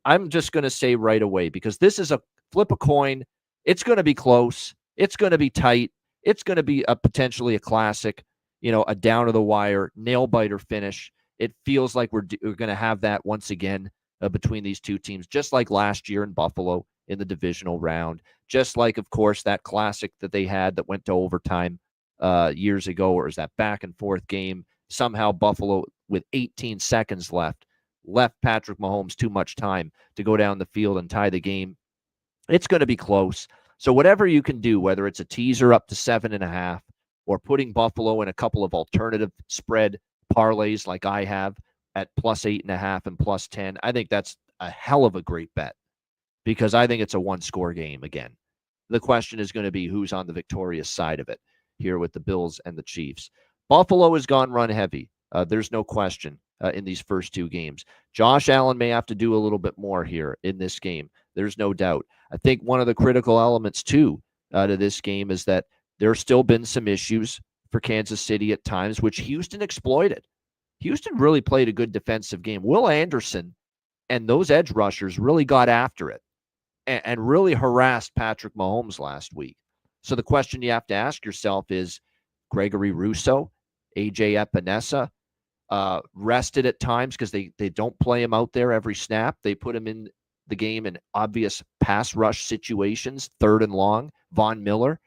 I'm just going to say right away, because this is a flip a coin. It's going to be close. It's going to be tight. It's going to be potentially a classic, a down-to-the-wire, nail-biter finish. It feels like we're going to have that once again between these two teams, just like last year in Buffalo in the divisional round, just like, of course, that classic that they had that went to overtime years ago, or is that back-and-forth game. Somehow Buffalo, with 18 seconds left Patrick Mahomes too much time to go down the field and tie the game. It's going to be close. So whatever you can do, whether it's a teaser up to 7.5 or putting Buffalo in a couple of alternative spread parlays like I have at plus 8.5 and plus 10, I think that's a hell of a great bet, because I think it's a one-score game again. The question is going to be who's on the victorious side of it here with the Bills and the Chiefs. Buffalo has gone run heavy. There's no question in these first 2 games. Josh Allen may have to do a little bit more here in this game. There's no doubt. I think one of the critical elements, too, to this game is that there's still been some issues for Kansas City at times, which Houston exploited. Houston really played a good defensive game. Will Anderson and those edge rushers really got after it and really harassed Patrick Mahomes last week. So the question you have to ask yourself is, Gregory Rousseau, A.J. Epinesa, rested at times because they don't play him out there every snap. They put him in the game in obvious pass rush situations, 3rd and long. Von Miller,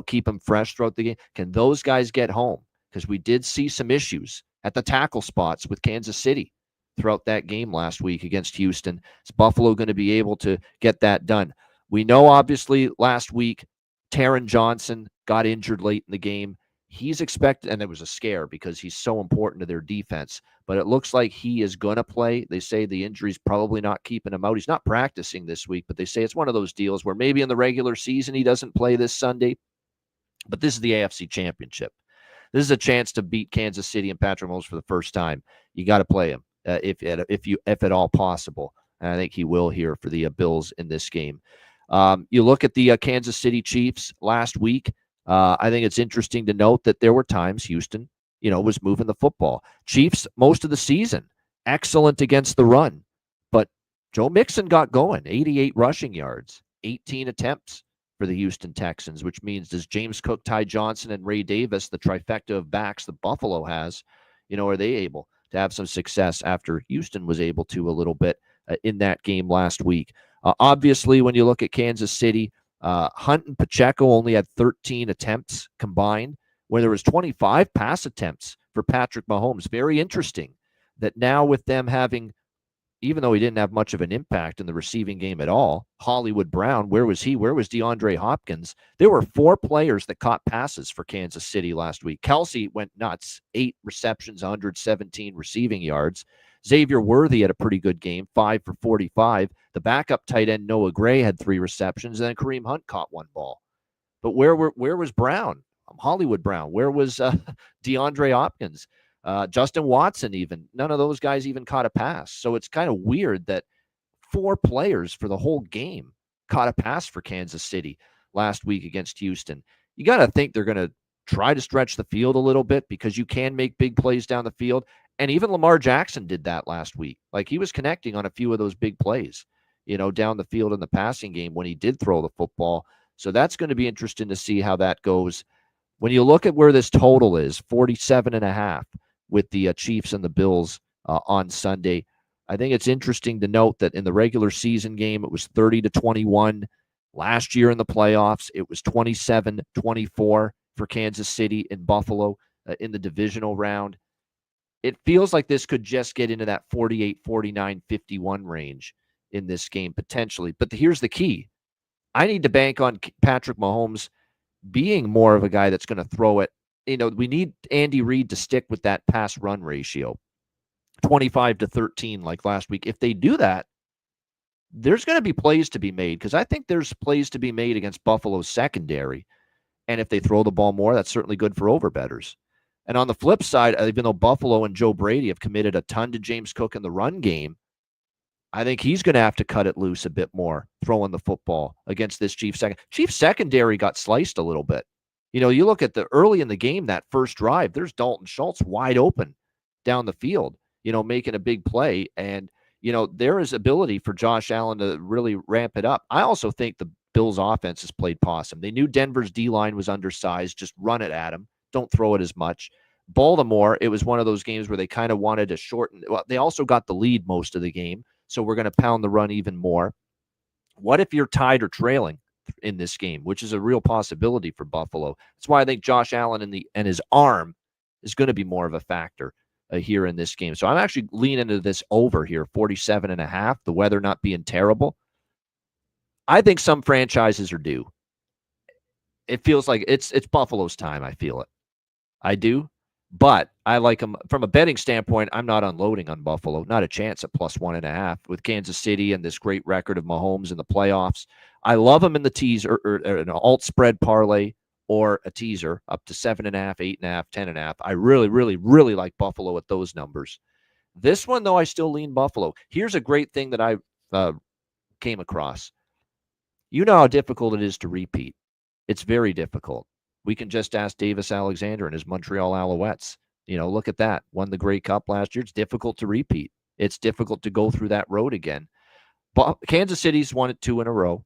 keep him fresh throughout the game. Can those guys get home? Because we did see some issues at the tackle spots with Kansas City throughout that game last week against Houston. Is Buffalo going to be able to get that done? We know, obviously, last week, Taron Johnson got injured late in the game. He's expected, and it was a scare because he's so important to their defense, but it looks like he is going to play. They say the injury's probably not keeping him out. He's not practicing this week, but they say it's one of those deals where maybe in the regular season he doesn't play this Sunday, but this is the AFC Championship. This is a chance to beat Kansas City and Patrick Mahomes for the first time. You got to play him if at all possible, and I think he will here for the Bills in this game. You look at the Kansas City Chiefs last week. I think it's interesting to note that there were times Houston, was moving the football. Chiefs, most of the season, excellent against the run. But Joe Mixon got going, 88 rushing yards, 18 attempts for the Houston Texans, which means does James Cook, Ty Johnson, and Ray Davis, the trifecta of backs that Buffalo has, are they able to have some success after Houston was able to a little bit in that game last week? Obviously, when you look at Kansas City, Hunt and Pacheco only had 13 attempts combined, where there was 25 pass attempts for Patrick Mahomes. Very interesting that now with them having, even though he didn't have much of an impact in the receiving game at all, Hollywood Brown, where was he? Where was DeAndre Hopkins? There were 4 players that caught passes for Kansas City last week. Kelsey went nuts, 8 receptions, 117 receiving yards. Xavier Worthy had a pretty good game, 5 for 45. The backup tight end Noah Gray had 3 receptions, and then Kareem Hunt caught 1 ball. But where was Brown? Hollywood Brown. Where was DeAndre Hopkins? Justin Watson even. None of those guys even caught a pass. So it's kind of weird that 4 players for the whole game caught a pass for Kansas City. last week against Houston. You got to think they're going to try to stretch the field a little bit because you can make big plays down the field. And even Lamar Jackson did that last week. Like, he was connecting on a few of those big plays, down the field in the passing game when he did throw the football. So that's going to be interesting to see how that goes. When you look at where this total is, 47.5 with the Chiefs and the Bills on Sunday, I think it's interesting to note that in the regular season game, it was 30-21. Last year in the playoffs, it was 27-24 for Kansas City and Buffalo in the divisional round. It feels like this could just get into that 48, 49, 51 range in this game potentially. But here's the key. I need to bank on Patrick Mahomes being more of a guy that's going to throw it. We need Andy Reid to stick with that pass-run ratio, 25-13 like last week. If they do that, there's going to be plays to be made because I think there's plays to be made against Buffalo's secondary. And if they throw the ball more, that's certainly good for overbettors. And on the flip side, even though Buffalo and Joe Brady have committed a ton to James Cook in the run game, I think he's going to have to cut it loose a bit more throwing the football against this Chiefs secondary. Chiefs secondary got sliced a little bit. You look at the early in the game, that first drive, there's Dalton Schultz wide open down the field, making a big play. And, there is ability for Josh Allen to really ramp it up. I also think the Bills offense has played possum. They knew Denver's D-line was undersized. Just run it at him. Don't throw it as much. Baltimore, it was one of those games where they kind of wanted to shorten. Well, they also got the lead most of the game, so we're going to pound the run even more. What if you're tied or trailing in this game, which is a real possibility for Buffalo? That's why I think Josh Allen and his arm is going to be more of a factor here in this game. So I'm actually leaning into this over here, 47.5, the weather not being terrible. I think some franchises are due. It feels like it's Buffalo's time. I feel it. I do. But I like them from a betting standpoint. I'm not unloading on Buffalo. Not a chance at +1.5 with Kansas City and this great record of Mahomes in the playoffs. I love them in the teaser or an alt spread parlay or a teaser up to 7.5, 8.5, 10.5. I really, really, really like Buffalo at those numbers. This one, though, I still lean Buffalo. Here's a great thing that I came across. You know how difficult it is to repeat. It's very difficult. We can just ask Davis Alexander and his Montreal Alouettes. Look at that. Won the Grey Cup last year. It's difficult to repeat. It's difficult to go through that road again. But Kansas City's won it 2 in a row.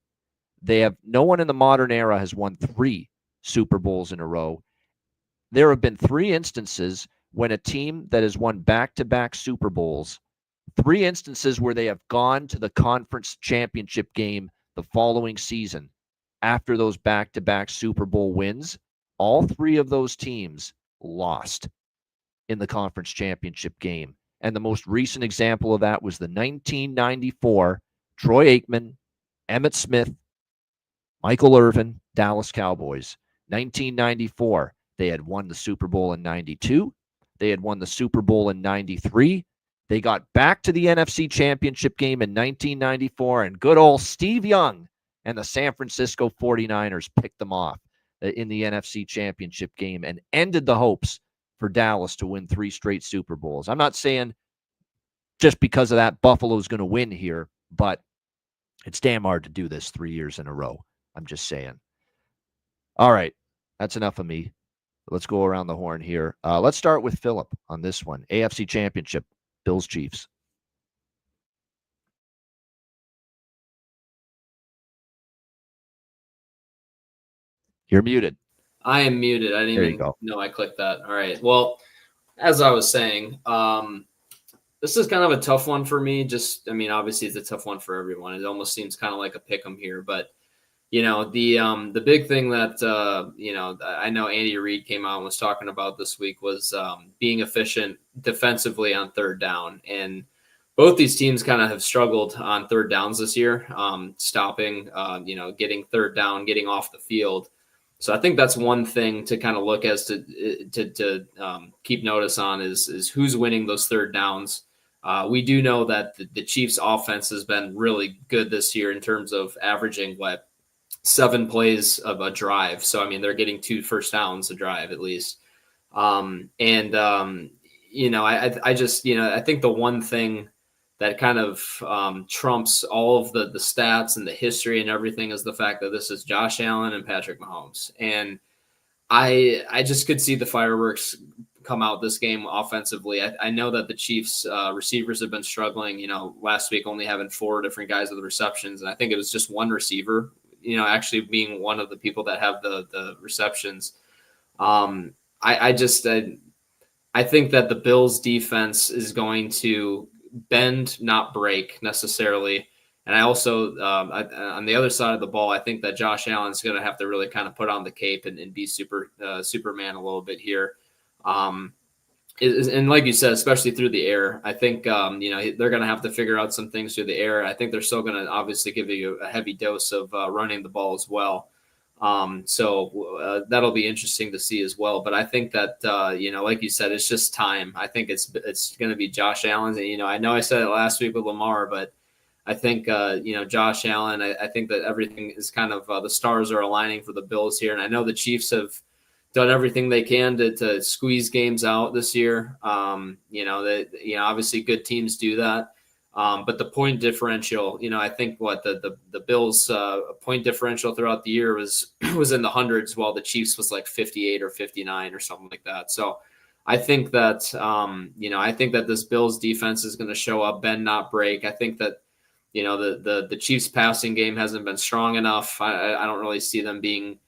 No one in the modern era has won 3 Super Bowls in a row. There have been 3 instances when a team that has won back-to-back Super Bowls, 3 instances where they have gone to the conference championship game the following season after those back-to-back Super Bowl wins. All 3 of those teams lost in the conference championship game. And the most recent example of that was the 1994 Troy Aikman, Emmitt Smith, Michael Irvin, Dallas Cowboys. 1994, they had won the Super Bowl in 92. They had won the Super Bowl in 93. They got back to the NFC Championship game in 1994, and good old Steve Young and the San Francisco 49ers picked them off in the NFC Championship game and ended the hopes for Dallas to win 3 straight Super Bowls. I'm not saying just because of that Buffalo's going to win here, but it's damn hard to do this 3 years in a row. I'm just saying. All right, that's enough of me. Let's go around the horn here. Let's start with Philip on this one. AFC Championship, Bills Chiefs. You're muted. I am muted. I didn't even know I clicked that. All right. Well, as I was saying, this is kind of a tough one for me. Obviously it's a tough one for everyone. It almost seems kind of like a pick 'em here, but the big thing that I know Andy Reid came out and was talking about this week was being efficient defensively on third down. And both these teams kind of have struggled on third downs this year, stopping, getting third down, getting off the field. So I think that's one thing to kind of look as to keep notice on is who's winning those third downs. We do know that the Chiefs offense has been really good this year in terms of averaging 7 plays of a drive. So, they're getting 2 first downs a drive at least. I think the one thing that kind of trumps all of the stats and the history and everything is the fact that this is Josh Allen and Patrick Mahomes. And I just could see the fireworks come out this game offensively. I know that the Chiefs receivers have been struggling, last week only having 4 different guys with receptions. And I think it was just one receiver, actually being one of the people that have the receptions. I think that the Bills defense is going to bend, not break necessarily. And I also, on the other side of the ball, I think that Josh Allen's going to have to really kind of put on the cape and be Superman a little bit here. And like you said, especially through the air, I think, they're going to have to figure out some things through the air. I think they're still going to obviously give you a heavy dose of running the ball as well. So that'll be interesting to see as well. But I think that, like you said, it's just time. I think it's going to be Josh Allen. And, I know I said it last week with Lamar, but I think, Josh Allen, I think that everything is kind of the stars are aligning for the Bills here. And I know the Chiefs have done everything they can to squeeze games out this year. Obviously good teams do that. But the point differential, I think the Bills point differential throughout the year was in the hundreds, while the Chiefs was like 58 or 59 or something like that. So I think that, I think that this Bills defense is going to show up, bend, not break. I think that, the Chiefs passing game hasn't been strong enough. I don't really see them being,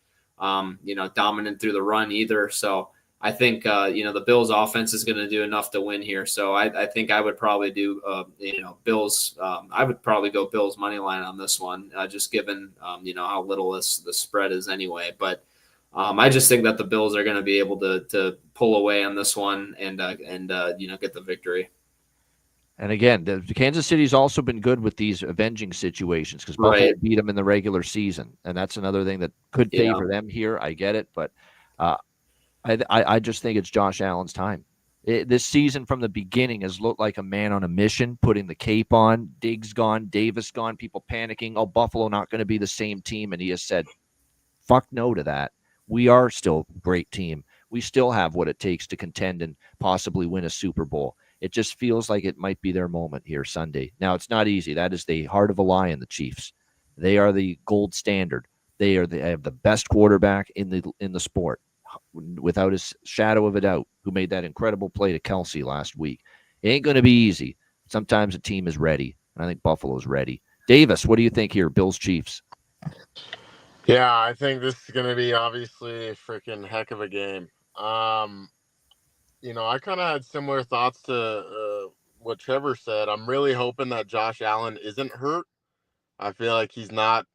dominant through the run either. So I think, the Bills offense is going to do enough to win here. So I think I would probably do, Bills. I would probably go Bills money line on this one, just given, how little the spread is anyway. But I just think that the Bills are going to be able to pull away on this one and get the victory. And again, the Kansas City's also been good with these avenging situations because Buffalo beat them in the regular season, and that's another thing that could favor them here. I get it, but I just think it's Josh Allen's time. This season from the beginning has looked like a man on a mission, putting the cape on. Diggs gone, Davis gone, people panicking. Oh, Buffalo not going to be the same team, and he has said, "Fuck no to that. We are still a great team. We still have what it takes to contend and possibly win a Super Bowl." It just feels like it might be their moment here Sunday. Now, it's not easy. That is the heart of a lion, the Chiefs. They are the gold standard. They have the best quarterback in the sport, without a shadow of a doubt, who made that incredible play to Kelsey last week. It ain't going to be easy. Sometimes a team is ready, and I think Buffalo's ready. Davis, what do you think here, Bills Chiefs? Yeah, I think this is going to be obviously a freaking heck of a game. I kind of had similar thoughts to what Trevor said. I'm really hoping that Josh Allen isn't hurt. I feel like he's not,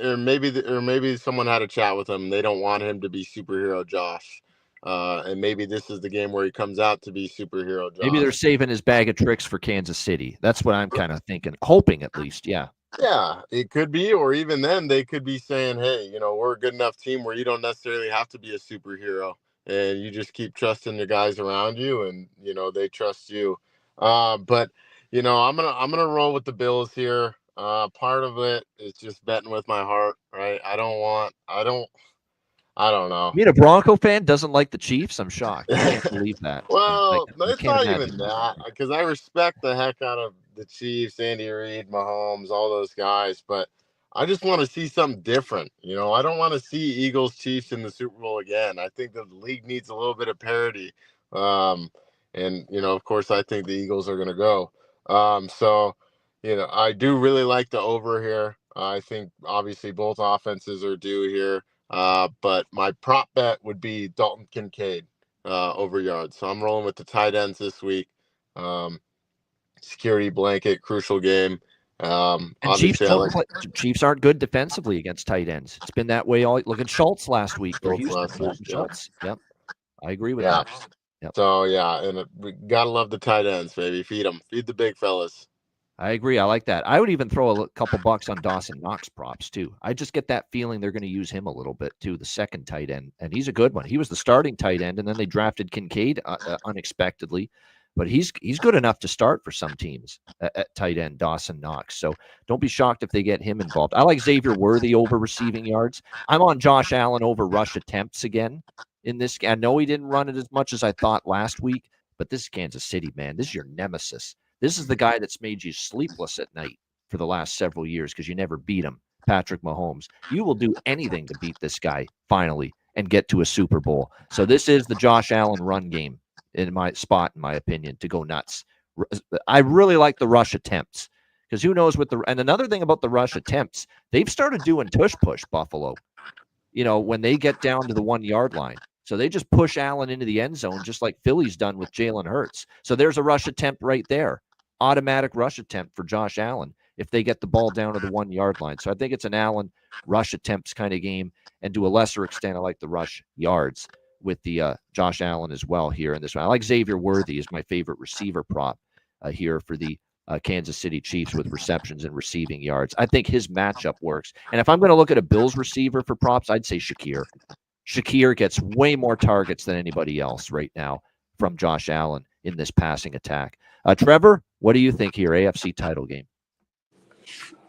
or maybe someone had a chat with him. They don't want him to be superhero Josh, and maybe this is the game where he comes out to be superhero Josh. Maybe they're saving his bag of tricks for Kansas City. That's what I'm kind of thinking, hoping at least. Yeah. Yeah, it could be, or even then they could be saying, "Hey, we're a good enough team where you don't necessarily have to be a superhero." And you just keep trusting the guys around you, and they trust you. But I'm gonna roll with the Bills here. Part of it is just betting with my heart, right? I don't know. You mean a Bronco fan doesn't like the Chiefs? I'm shocked. I can't believe that. Well, it's not even that, because I respect the heck out of the Chiefs, Andy Reid, Mahomes, all those guys, but I just want to see something different. I don't want to see Eagles Chiefs in the Super Bowl again. I think the league needs a little bit of parity. And of course, I think the Eagles are going to go. I do really like the over here. I think obviously both offenses are due here. But my prop bet would be Dalton Kincaid over yards. So I'm rolling with the tight ends this week. Security blanket, crucial game. And Chiefs aren't good defensively against tight ends. It's been that way all. Look at Schultz last week. Schultz. Yep, I agree with that. Yep. So and we gotta love the tight ends, baby. Feed them, feed the big fellas. I agree. I like that. I would even throw a couple bucks on Dawson Knox props too. I just get that feeling they're going to use him a little bit too, the second tight end, and he's a good one. He was the starting tight end, and then they drafted Kincaid unexpectedly. But he's good enough to start for some teams at tight end, Dawson Knox. So don't be shocked if they get him involved. I like Xavier Worthy over receiving yards. I'm on Josh Allen over rush attempts again in this. I know he didn't run it as much as I thought last week, but this is Kansas City, man. This is your nemesis. This is the guy that's made you sleepless at night for the last several years because you never beat him, Patrick Mahomes. You will do anything to beat this guy finally and get to a Super Bowl. So this is the Josh Allen run game in my opinion, to go nuts. I really like the rush attempts because who knows what and another thing about the rush attempts, they've started doing tush push, Buffalo, when they get down to the 1 yard line. So they just push Allen into the end zone, just like Philly's done with Jalen Hurts. So there's a rush attempt right there. Automatic rush attempt for Josh Allen if they get the ball down to the 1 yard line. So I think it's an Allen rush attempts kind of game. And to a lesser extent, I like the rush yards with the Josh Allen as well here in this one. I like Xavier Worthy is my favorite receiver prop here for the Kansas City Chiefs with receptions and receiving yards. I think his matchup works. And if I'm going to look at a Bills receiver for props, I'd say Shakir. Shakir gets way more targets than anybody else right now from Josh Allen in this passing attack. Trevor, what do you think here? AFC title game.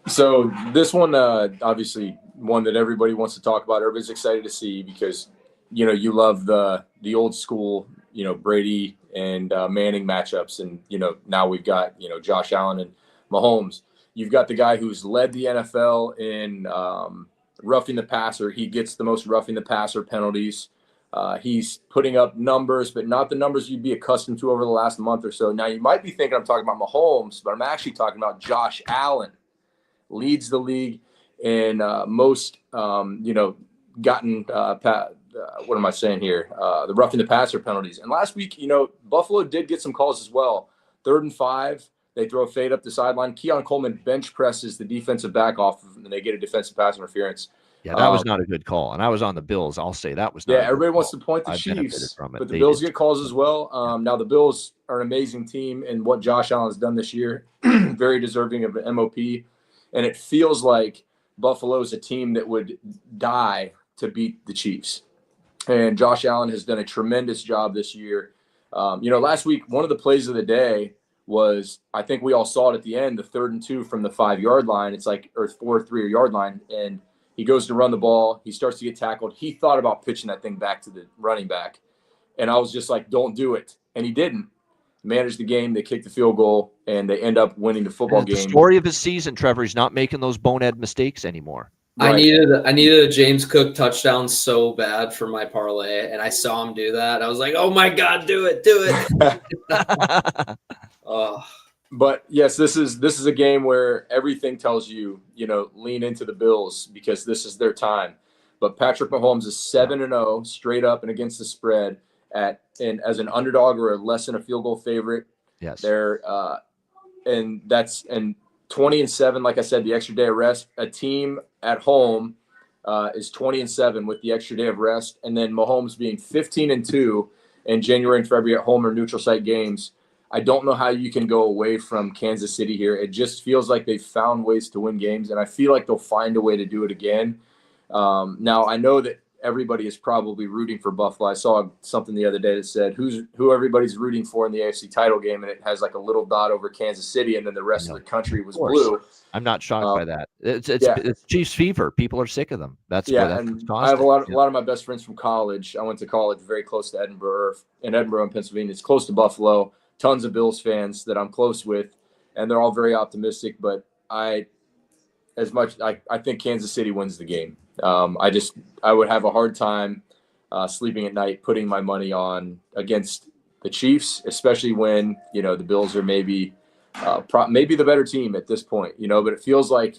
So this one, obviously one that everybody wants to talk about. Everybody's excited to see because, you love the old school, Brady and Manning matchups. And, now we've got, Josh Allen and Mahomes. You've got the guy who's led the NFL in roughing the passer. He gets the most roughing the passer penalties. He's putting up numbers, but not the numbers you'd be accustomed to over the last month or so. Now, you might be thinking I'm talking about Mahomes, but I'm actually talking about Josh Allen. Leads the league in most, gotten, what am I saying here? The roughing the passer penalties. And last week, Buffalo did get some calls as well. 3rd and 5. They throw a fade up the sideline. Keon Coleman bench presses the defensive back off, and they get a defensive pass interference. Yeah, that was not a good call. And I was on the Bills. I'll say that was not. Yeah, everybody wants to point the Chiefs, but the Bills get calls as well. Now, the Bills are an amazing team, and what Josh Allen has done this year, very deserving of an MOP. And it feels like Buffalo is a team that would die to beat the Chiefs. And Josh Allen has done a tremendous job this year. Last week, one of the plays of the day was, I think we all saw it at the end, the 3rd and 2 from the 5 yard line. It's like, or 4 3 yard line. And he goes to run the ball. He starts to get tackled. He thought about pitching that thing back to the running back. And I was just like, don't do it. And he didn't. Managed the game. They kicked the field goal, and they end up winning the football game. The story of his season, Trevor. He's not making those bonehead mistakes anymore. Right. I needed a James Cook touchdown so bad for my parlay, and I saw him do that. I was like, oh my God, do it. But yes, this is a game where everything tells you, lean into the Bills because this is their time. But Patrick Mahomes is 7-0 straight up and against the spread as an underdog or a less than a field goal favorite. Yes. They're and 20-7, like I said, the extra day of rest. A team at home is 20-7 with the extra day of rest, and then Mahomes being 15-2 in January and February at home or neutral site games. I don't know how you can go away from Kansas City here. It just feels like they've found ways to win games, and I feel like they'll find a way to do it again. Now, I know that everybody is probably rooting for Buffalo. I saw something the other day that said who everybody's rooting for in the AFC title game, and it has like a little dot over Kansas City, and then the rest of the country was blue. I'm not shocked by that. It's Chiefs fever. People are sick of them. That's and I have a lot of my best friends from college. I went to college very close to Edinburgh, in Pennsylvania. It's close to Buffalo. Tons of Bills fans that I'm close with, and they're all very optimistic. But I think Kansas City wins the game. I would have a hard time sleeping at night putting my money on against the Chiefs, especially when the Bills are maybe the better team at this point. But it feels like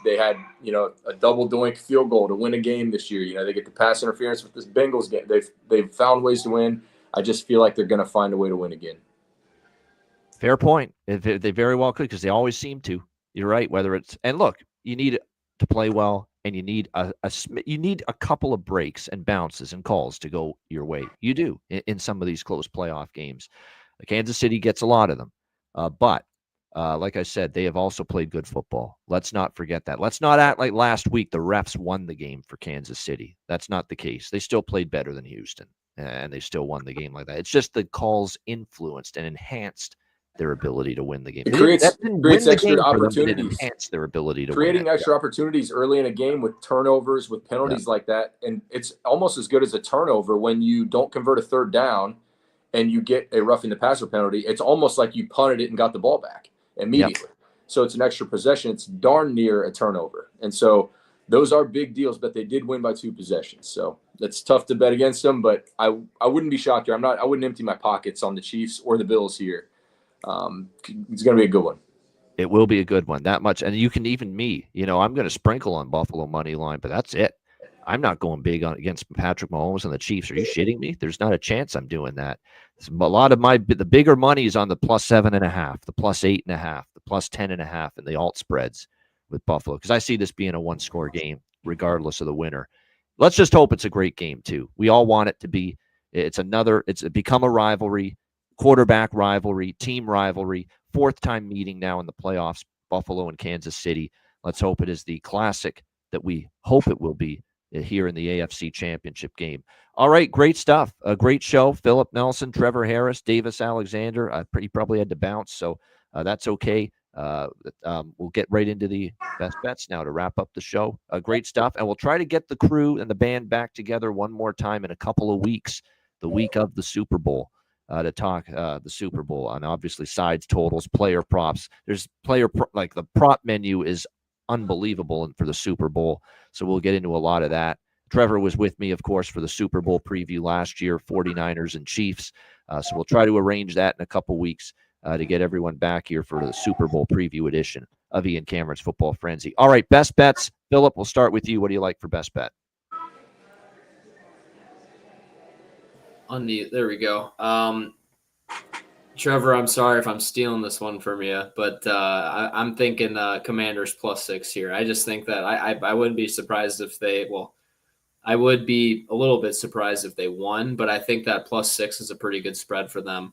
they had a double doink field goal to win a game this year. They get the pass interference with this Bengals game. They've found ways to win. I just feel like they're going to find a way to win again. Fair point. They very well could because they always seem to. You're right. And look, you need to play well. And you need a couple of breaks and bounces and calls to go your way. You do in some of these close playoff games. Kansas City gets a lot of them. But like I said, they have also played good football. Let's not forget that. Let's not act like last week the refs won the game for Kansas City. That's not the case. They still played better than Houston, and they still won the game like that. It's just the calls influenced and enhanced their ability to win the game. It creates extra opportunities. Enhance their ability to creating win extra opportunities early in a game with turnovers, with penalties like that. And it's almost as good as a turnover when you don't convert a third down and you get a roughing the passer penalty, it's almost like you punted it and got the ball back immediately. Yep. So it's an extra possession. It's darn near a turnover. And so those are big deals, but they did win by 2 possessions. So that's tough to bet against them, but I wouldn't be shocked here. I wouldn't empty my pockets on the Chiefs or the Bills here. It's going to be a good one. It will be a good one, that much. And you can even I'm going to sprinkle on Buffalo money line, but that's it. I'm not going big against Patrick Mahomes and the Chiefs. Are you shitting me? There's not a chance I'm doing that. A lot of the bigger money is on the +7.5, the +8.5, the +10.5, and the alt spreads with Buffalo, because I see this being a 1-score game, regardless of the winner. Let's just hope it's a great game too. We all want it to be. It's become a rivalry, quarterback rivalry, team rivalry, 4th time meeting now in the playoffs, Buffalo and Kansas City. Let's hope it is the classic that we hope it will be here in the AFC Championship game. All right, great stuff. A great show. Philip Nelson, Trevor Harris, Davis Alexander. He probably had to bounce, so that's okay. We'll get right into the best bets now to wrap up the show. Great stuff, and we'll try to get the crew and the band back together one more time in a couple of weeks, the week of the Super Bowl, to talk the Super Bowl and obviously sides, totals, player props. There's like the prop menu is unbelievable and for the Super Bowl, so we'll get into a lot of that. Trevor was with me, of course, for the Super Bowl preview last year, 49ers and Chiefs, so we'll try to arrange that in a couple weeks to get everyone back here for the Super Bowl preview edition of Ian Cameron's Football Frenzy. All right, best bets. Philip, we'll start with you. What do you like for best bet? There we go. Trevor, I'm sorry if I'm stealing this one from you, but I'm thinking Commanders +6 here. I just think that I wouldn't be surprised if I would be a little bit surprised if they won, but I think that +6 is a pretty good spread for them.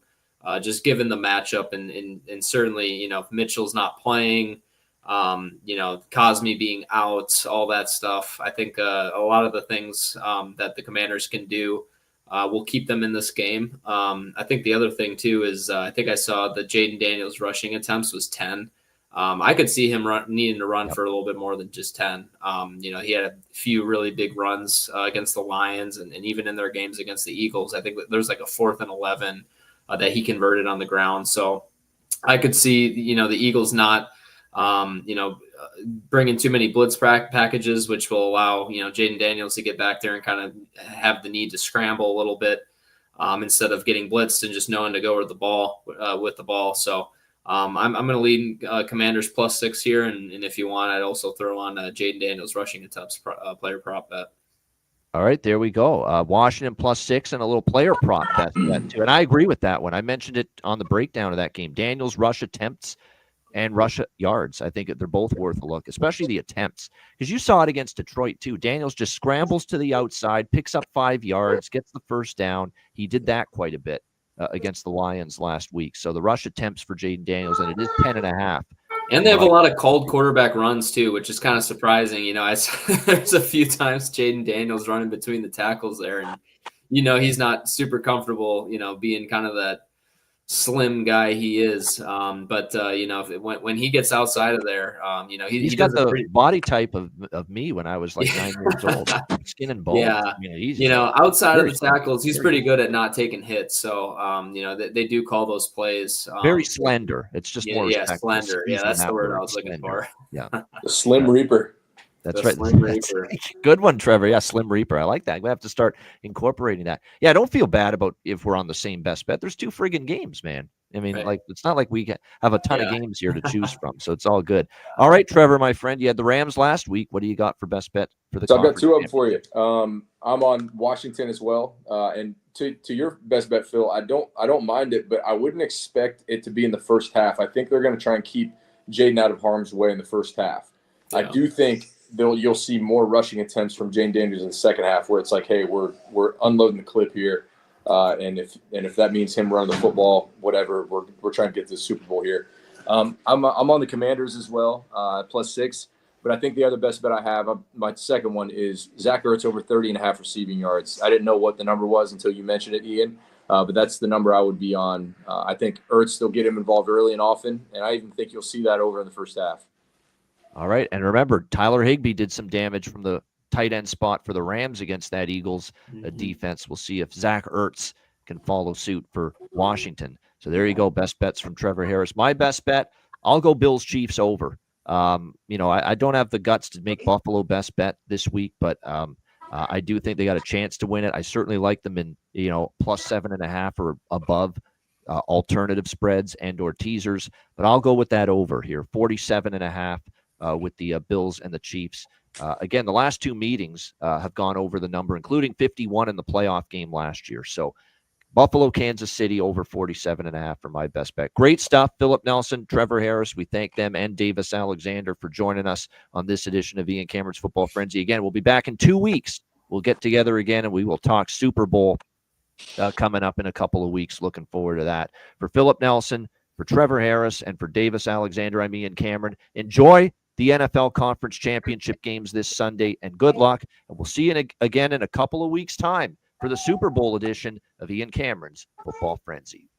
Just given the matchup and certainly, if Mitchell's not playing, Cosme being out, all that stuff, I think a lot of the things that the Commanders can do will keep them in this game. I think the other thing too is I think I saw the Jaden Daniels rushing attempts was 10. I could see him needing to run for a little bit more than just 10. He had a few really big runs against the Lions and even in their games against the Eagles. I think there's like a 4th and 11 that he converted on the ground. So I could see, the Eagles not, bringing too many blitz packages, which will allow, Jaden Daniels to get back there and kind of have the need to scramble a little bit instead of getting blitzed and just knowing to go with the ball. So I'm going to lead Commanders +6 here. And if you want, I'd also throw on Jaden Daniels rushing attempts player prop bet. All right, there we go. Washington +6 and a little player prop bet too. And I agree with that one. I mentioned it on the breakdown of that game. Daniels rush attempts and rush yards. I think they're both worth a look, especially the attempts, because you saw it against Detroit too. Daniels just scrambles to the outside, picks up 5 yards, gets the first down. He did that quite a bit against the Lions last week. So the rush attempts for Jaden Daniels, and it is 10.5. And they have a lot of cold quarterback runs too, which is kind of surprising. There's a few times Jaden Daniels running between the tackles there, and he's not super comfortable, being kind of that slim guy he is. But when he gets outside of there, he's got the body type of me when I was like 9 years old, skin and bones. Yeah, outside of the tackles, he's pretty good at not taking hits. So, they do call those plays very slender. It's just more slender. Yeah, that's the word I was looking for. Yeah, the Slim Reaper. That's right. Good one, Trevor. Yeah, Slim Reaper. I like that. We have to start incorporating that. Yeah, I don't feel bad about if we're on the same best bet. There's 2 friggin' games, man. I mean, right. It's not like we have a ton of games here to choose from, so it's all good. All right, Trevor, my friend, you had the Rams last week. What do you got for best bet for the? So I've got 2 of them for you. I'm on Washington as well, and to your best bet, Phil. I don't mind it, but I wouldn't expect it to be in the first half. I think they're going to try and keep Jaden out of harm's way in the first half. Yeah. I do think you'll see more rushing attempts from Jaden Daniels in the second half, where it's like, hey, we're unloading the clip here, and if that means him running the football, whatever, we're trying to get to the Super Bowl here. I'm on the Commanders as well, +6, but I think the other best bet I have, my second one is Zach Ertz over 30.5 receiving yards. I didn't know what the number was until you mentioned it, Ian, but that's the number I would be on. I think Ertz will get him involved early and often, and I even think you'll see that over in the first half. All right. And remember, Tyler Higbee did some damage from the tight end spot for the Rams against that Eagles defense. We'll see if Zach Ertz can follow suit for Washington. So there you go. Best bets from Trevor Harris. My best bet, I'll go Bills Chiefs over. I don't have the guts to make Buffalo best bet this week, but I do think they got a chance to win it. I certainly like them in, plus 7.5 or above alternative spreads and or teasers, but I'll go with that over here, 47.5 with the Bills and the Chiefs. Again, the last two meetings have gone over the number, including 51 in the playoff game last year. So Buffalo, Kansas City over 47.5 for my best bet. Great stuff. Philip Nelson, Trevor Harris. We thank them and Davis Alexander for joining us on this edition of Ian Cameron's Football Frenzy. Again, we'll be back in 2 weeks. We'll get together again and we will talk Super Bowl coming up in a couple of weeks. Looking forward to that. For Philip Nelson, for Trevor Harris, and for Davis Alexander, I'm Ian Cameron. Enjoy the NFL Conference Championship games this Sunday, and good luck. And we'll see you again in a couple of weeks' time for the Super Bowl edition of Ian Cameron's Football Frenzy.